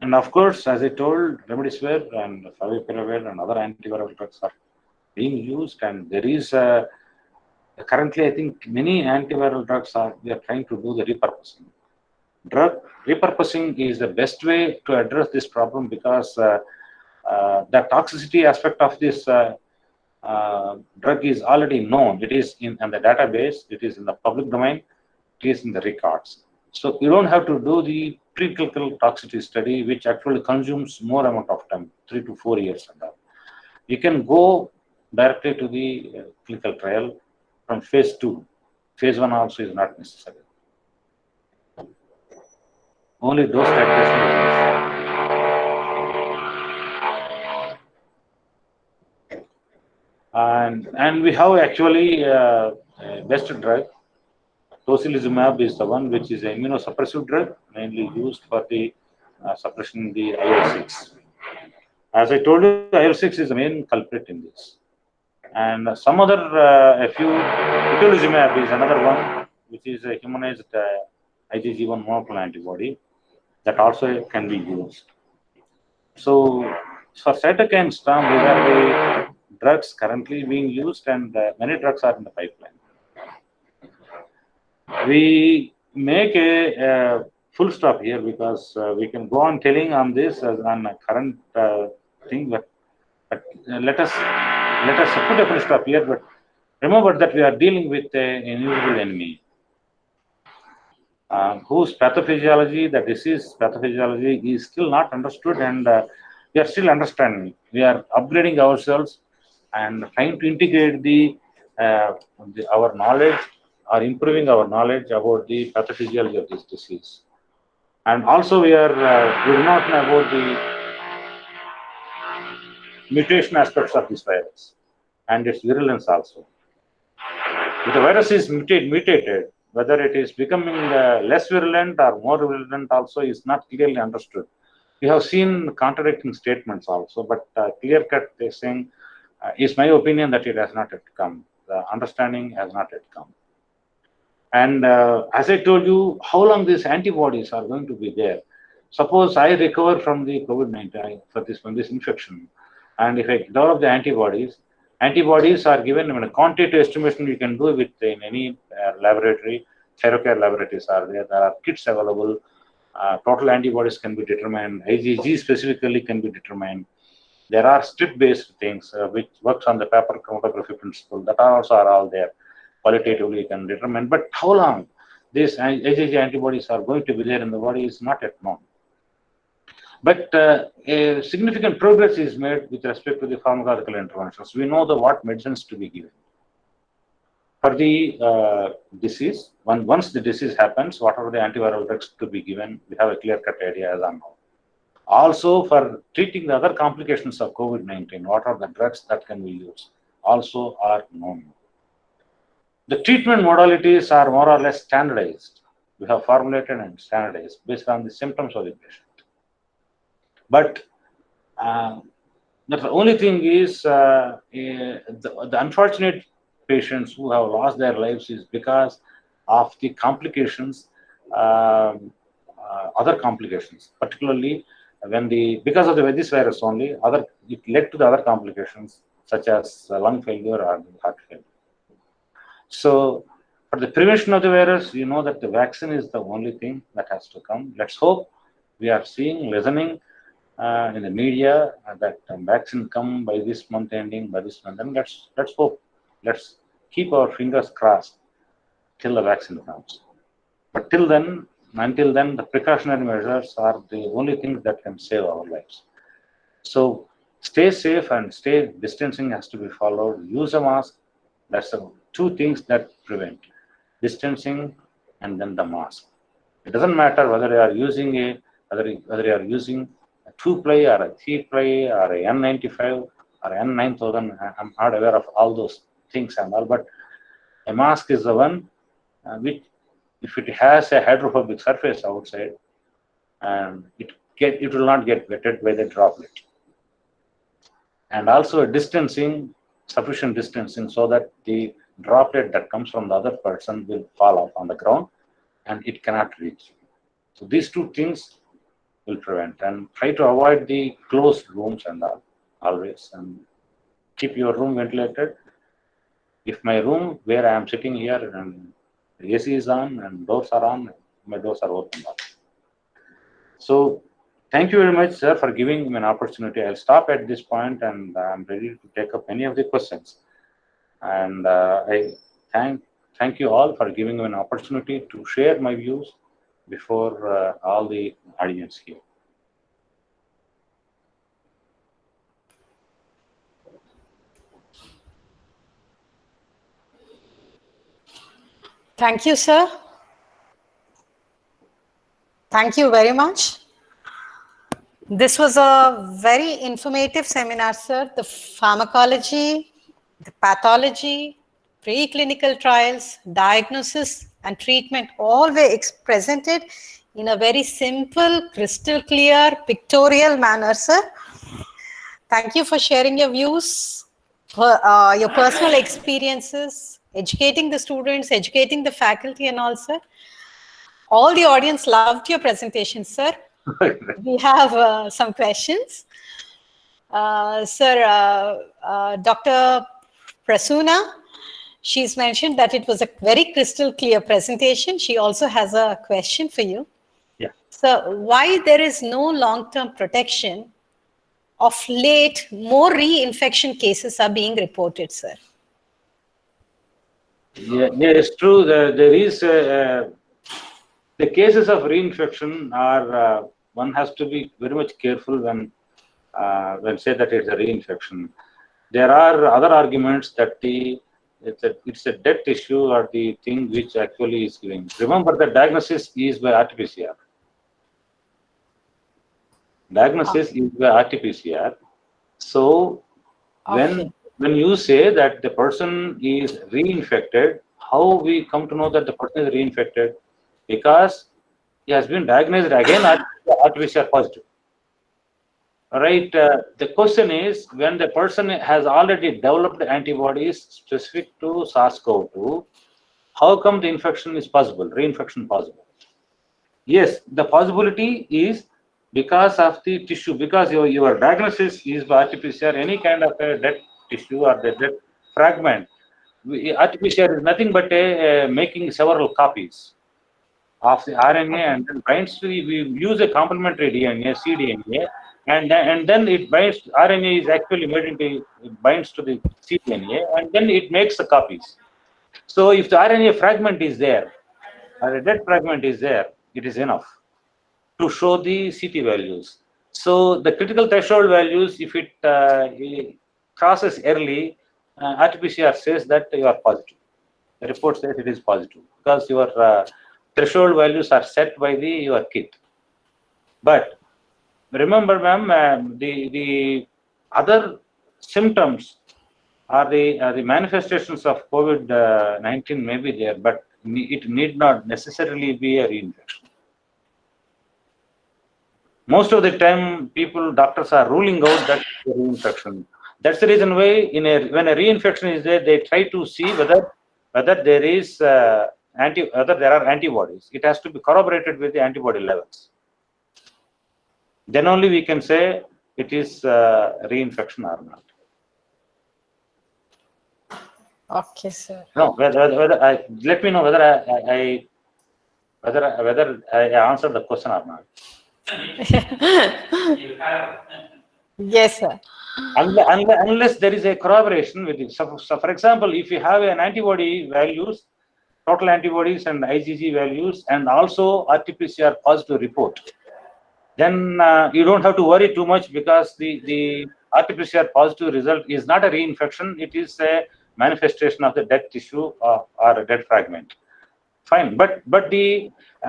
And of course, as I told, remdesivir and favipiravir and other antiviral drugs are being used, and there is currently, I think, many antiviral drugs we are trying to do the repurposing. Drug repurposing is the best way to address this problem because the toxicity aspect of this drug is already known. It is in the database, it is in the public domain, it is in the records. So you don't have to do the preclinical toxicity study, which actually consumes more amount of time, 3 to 4 years. You can go directly to the clinical trial from phase 2. Phase 1 also is not necessary. Only dose titration is necessary. And we have actually best drug. Tocilizumab is the one which is an immunosuppressive drug, mainly used for the suppression the IL-6. As I told you, IL-6 is the main culprit in this. And some other, a few, itolizumab is another one, which is a humanized IgG1 monoclonal antibody that also can be used. So for cytokine storm, these are the drugs currently being used, and many drugs are in the pipeline. We make a full stop here because we can go on telling on this as on current thing, but let us put a full stop here. But remember that we are dealing with an invisible enemy, whose pathophysiology, the disease pathophysiology, is still not understood, and we are still understanding. We are upgrading ourselves and trying to integrate our knowledge, or improving our knowledge about the pathophysiology of this disease. And also we do not know about the mutation aspects of this virus and its virulence also. If the virus is mutated, whether it is becoming less virulent or more virulent also is not clearly understood. We have seen contradicting statements also, but clear cut saying, is my opinion that it has not yet come. The understanding has not yet come. And as I told you, how long these antibodies are going to be there? Suppose I recover from the COVID-19 from this infection, and if I develop the antibodies are given. I mean, a quantitative estimation you can do with in any laboratory. Serocare laboratories are there. There are kits available. Total antibodies can be determined. IgG specifically can be determined. There are strip-based things which works on the paper chromatography principle that also are all there. Qualitatively you can determine, but how long these IgG antibodies are going to be there in the body is not yet known. But a significant progress is made with respect to the pharmacological interventions. We know what medicines to be given for the disease. Once the disease happens, what are the antiviral drugs to be given? We have a clear-cut idea as I know. Also, for treating the other complications of COVID-19, what are the drugs that can be used? Also are known. The treatment modalities are more or less standardized. We have formulated and standardized based on the symptoms of the patient. But the only thing is the unfortunate patients who have lost their lives is because of the complications, other complications, particularly when because of this virus only, it led to the other complications such as lung failure or heart failure. So for the prevention of the virus, you know that the vaccine is the only thing that has to come. Let's hope. We are listening in the media that vaccine come by this month ending, by this month, and let's hope. Let's keep our fingers crossed till the vaccine comes. But until then, the precautionary measures are the only things that can save our lives. So stay safe and distancing has to be followed. Use a mask. That's the two things that prevent: distancing and then the mask. It doesn't matter whether you are using whether you are using a 2-ply or a 3-ply or a N95 or N9000. I'm not aware of all those things and all, but a mask is the one which, if it has a hydrophobic surface outside, and it will not get wetted by the droplet. And also sufficient distancing, so that the droplet that comes from the other person will fall off on the ground and it cannot reach. So these two things will prevent, and try to avoid the closed rooms and all always, and keep your room ventilated. If my room where I am sitting here and the AC is on and doors are on, my doors are open. So thank you very much, sir, for giving me an opportunity. I'll stop at this point, and I'm ready to take up any of the questions. And I thank you all for giving me an opportunity to share my views before all the audience here. Thank you, sir. Thank you very much. This was a very informative seminar, sir. The pharmacology, the pathology, preclinical trials, diagnosis, and treatment all were presented in a very simple, crystal clear, pictorial manner, sir. Thank you for sharing your views, your personal experiences, educating the students, educating the faculty and all, sir. All the audience loved your presentation, sir. We have some questions. Sir, Dr. Prasuna, she's mentioned that it was a very crystal clear presentation. She also has a question for you. Yeah. So why there is no long-term protection of late, more reinfection cases are being reported, sir? Yeah, it's true. There is the cases of reinfection are one has to be very much careful when say that it's a reinfection. There are other arguments that it's a dead tissue or the thing which actually is giving. Remember, the diagnosis is by RT-PCR. Diagnosis is by RT-PCR. So when you say that the person is reinfected, how we come to know that the person is reinfected? Because he has been diagnosed again RT-PCR positive. All right. The question is, when the person has already developed antibodies specific to SARS-CoV-2, how come the infection is possible, reinfection possible? Yes, the possibility is because of the tissue, because your diagnosis is by RT-PCR, any kind of a dead tissue or the dead fragment. RT-PCR is nothing but making several copies of the RNA and then binds to, we use a complementary DNA, cDNA, and then it binds, RNA is actually made into, it binds to the cDNA, and then it makes the copies. So if the RNA fragment is there, or a dead fragment is there, it is enough to show the CT values. So the critical threshold values, if it crosses early, RT-PCR says that you are positive. The report says it is positive because your threshold values are set by your kit. But remember, ma'am, the other symptoms are the manifestations of COVID-19 may be there, but it need not necessarily be a reinfection. Most of the time, doctors are ruling out that reinfection. That's the reason why when a reinfection is there, they try to see whether there is whether there are antibodies. It has to be corroborated with the antibody levels. Then only we can say it is reinfection or not. Okay, sir. No, let me know whether I answered the question or not. Yes, sir. Unless there is a corroboration with it. So, for example, if you have an antibody values, total antibodies and IgG values, and also RT-PCR positive report, then you don't have to worry too much because the RT-PCR positive result is not a reinfection. It is a manifestation of the dead tissue or a dead fragment. Fine, but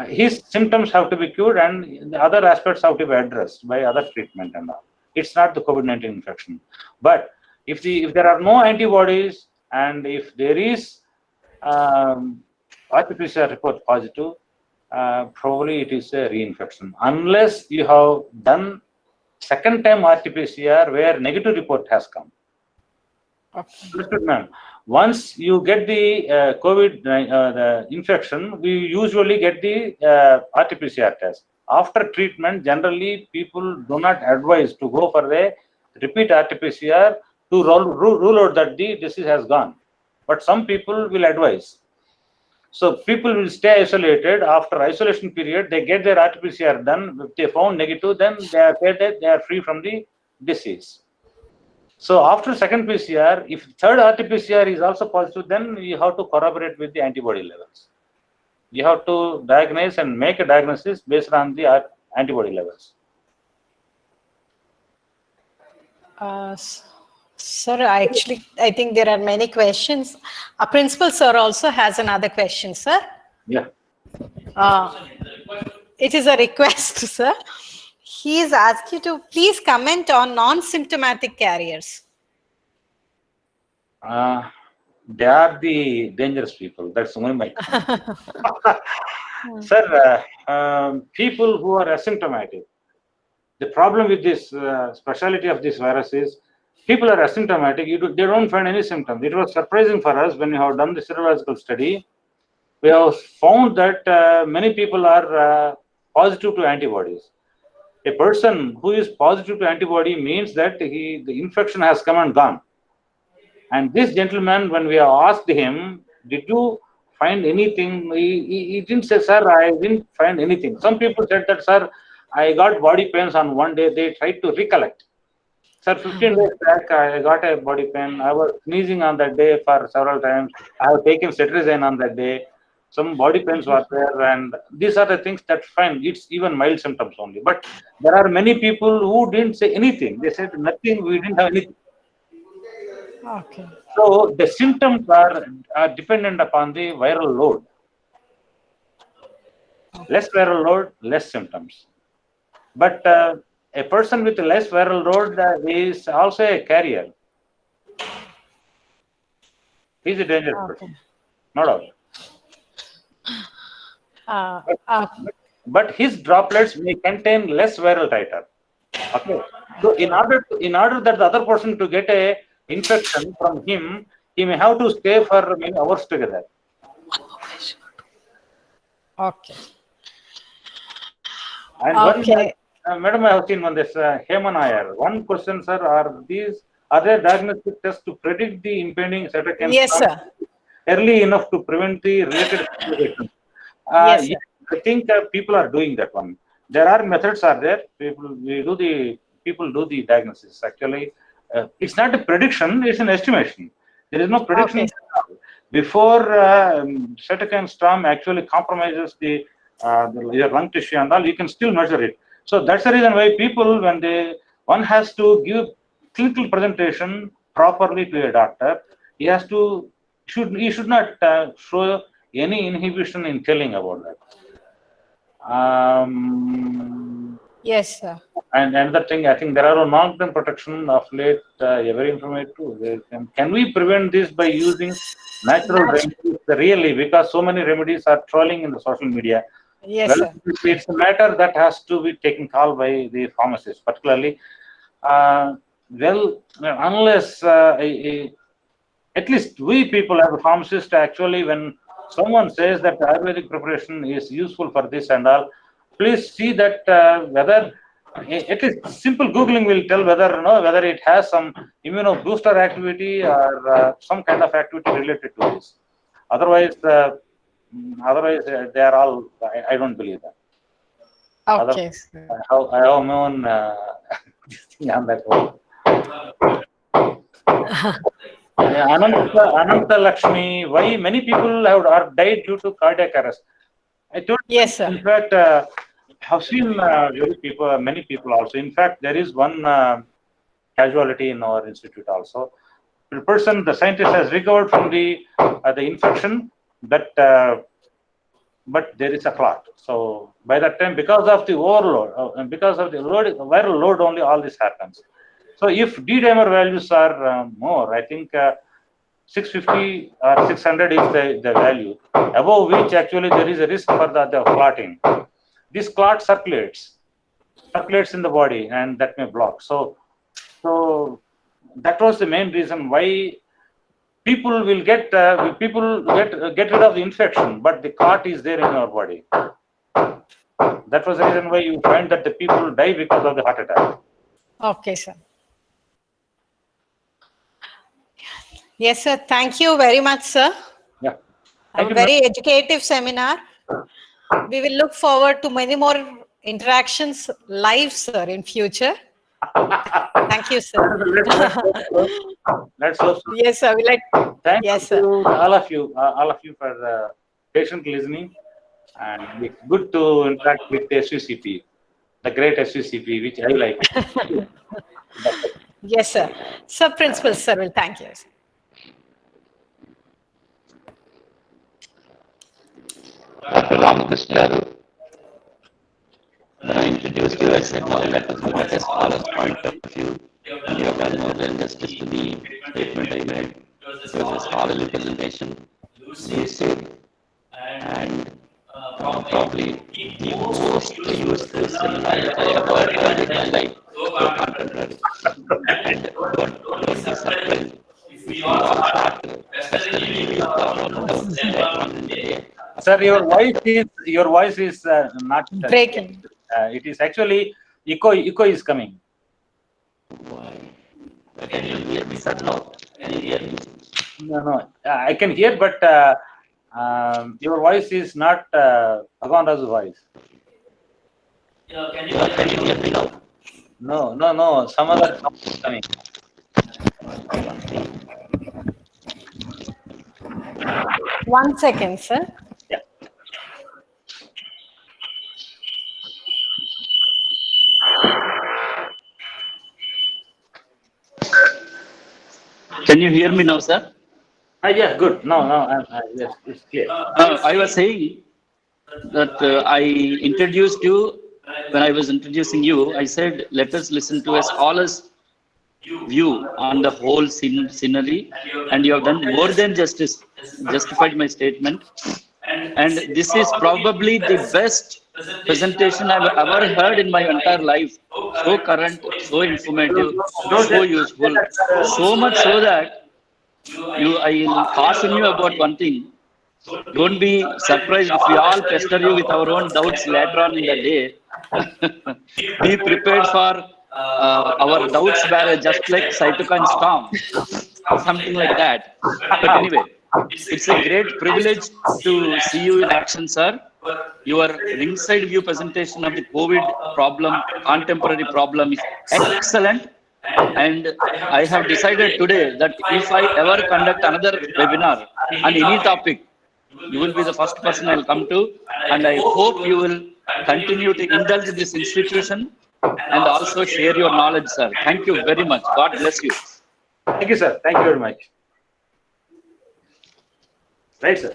his symptoms have to be cured and the other aspects have to be addressed by other treatment and all. It's not the COVID-19 infection. But if there are no antibodies and if there is RT-PCR report positive, probably it is a reinfection. Unless you have done second time RT-PCR where negative report has come. Okay. Understood, ma'am. Once you get the COVID the infection, we usually get the RT-PCR test. After treatment, generally people do not advise to go for a repeat RT-PCR to rule out that the disease has gone. But some people will advise. So people will stay isolated. After isolation period, they get their RT-PCR done. If they found negative, then they are free from the disease. So after second PCR, if third RT-PCR is also positive, then you have to corroborate with the antibody levels. You have to diagnose and make a diagnosis based on the antibody levels. Sir, I think there are many questions. Our principal sir also has another question, sir. Yeah. It is a request, sir. He is asked you to please comment on non-symptomatic carriers. They are the dangerous people. That's only my comment. Sir, people who are asymptomatic, the problem with this specialty of this virus is people are asymptomatic, they don't find any symptoms. It was surprising for us when we have done the serological study. We have found that many people are positive to antibodies. A person who is positive to antibody means that the infection has come and gone. And this gentleman, when we asked him, did you find anything? He didn't say, sir, I didn't find anything. Some people said that, sir, I got body pains on one day. They tried to recollect. Sir, 15 days back, I got a body pain. I was sneezing on that day for several times. I have taken cetirizine on that day. Some body pains were there, and these are the things that fine. It's even mild symptoms only. But there are many people who didn't say anything. They said nothing. We didn't have anything. Okay. So the symptoms are dependent upon the viral load. Less viral load, less symptoms. But a person with less viral load is also a carrier. He's a dangerous person, no doubt. But his droplets may contain less viral titer. Okay. So in order that the other person to get a infection from him, he may have to stay for many hours together. Okay. And Okay. Madam, I have seen one this Heman Iyer. One question, sir, are there diagnostic tests to predict the impending cytokine Yes, sir. early enough to prevent the related complications? Yes, sir. I think people are doing that one. There are methods are there. People do the diagnosis. Actually, it's not a prediction; it's an estimation. There is no prediction. Okay. Before cytokine storm actually compromises your lung tissue and all, you can still measure it. So that's the reason why people, when one has to give clinical presentation properly to a doctor, he should not show any inhibition in telling about that. Yes, sir. And another thing, I think there are long-term protection of late, very informative. Can we prevent this by using natural remedies? Really, because so many remedies are trolling in the social media. Yes, Well, sir. it's a matter that has to be taken call by the pharmacists, particularly. Unless at least we people as a pharmacist, actually, when someone says that Ayurvedic preparation is useful for this and all, please see that whether at least simple Googling will tell whether it has some immunobooster activity or some kind of activity related to this. Otherwise, they are all. I don't believe that. Okay. I have my own thing on that one. Ananta Lakshmi, why many people are died due to cardiac arrest? I told you, Yes, sir. in fact, have seen many people also. In fact, there is one casualty in our institute also. The scientist has recovered from the infection, but there is a clot. So by that time, because of the overload, and because of the viral load, only all this happens. So if D-dimer values are more, I think 650 or 600 is the value, above which actually there is a risk for the clotting. This clot circulates in the body, and that may block. So that was the main reason why people will get rid of the infection, but the clot is there in our body. That was the reason why you find that the people die because of the heart attack. Okay, sir. Yes, sir. Thank you very much, sir. Yeah. A very educative seminar. We will look forward to many more interactions live, sir, in future. Thank you, sir. Let's hope so. Yes, sir. Thank yes, you, sir. all of you for patient listening, and it's good to interact with SUCP, the great SUCP, which I like. Yes, sir. Sir, Principal, sir, will thank you. Dr. Ramakrishna introduced you as and now let us look at a scholar's point of view. And you have done more than justice to the statement I made. It was a scholarly presentation, lucid, and probably the most useful seminar I ever heard in my life. So contemporary. And don't be surprised if you all start pestering me with one doubts that one in the day. Sir, your voice is not breaking. It is actually echo is coming. Why? Can you hear me, sir? No. Can you hear me? No. I can hear, but your voice is not Bhagwan Raju's voice. Can you hear me now? No. Some other coming. One second, sir. Yeah. Can you hear me now, sir? Yeah, good. No, yes, it's clear. I was saying that I introduced you, when I was introducing you, I said, let us listen to a scholar's view on the whole scenery, and you have done more than justified my statement. And this is probably the best presentation I've ever heard in my entire life. So current, so informative, so useful, so much so that I will caution you about one thing. Don't be surprised if we all pester you with our own doubts later on in the day. Be prepared for our doubts were just like cytokine storm, something like that. But anyway, it's a great privilege to see you in action, sir. Your ringside view presentation of the COVID problem, contemporary problem, is excellent. And I have decided today that if I ever conduct another webinar on any topic, you will be the first person I'll come to, and I hope you will continue to indulge this institution and also share your knowledge, sir. Thank you very much. God bless you. Thank you, sir. Thank you very much. Right, sir.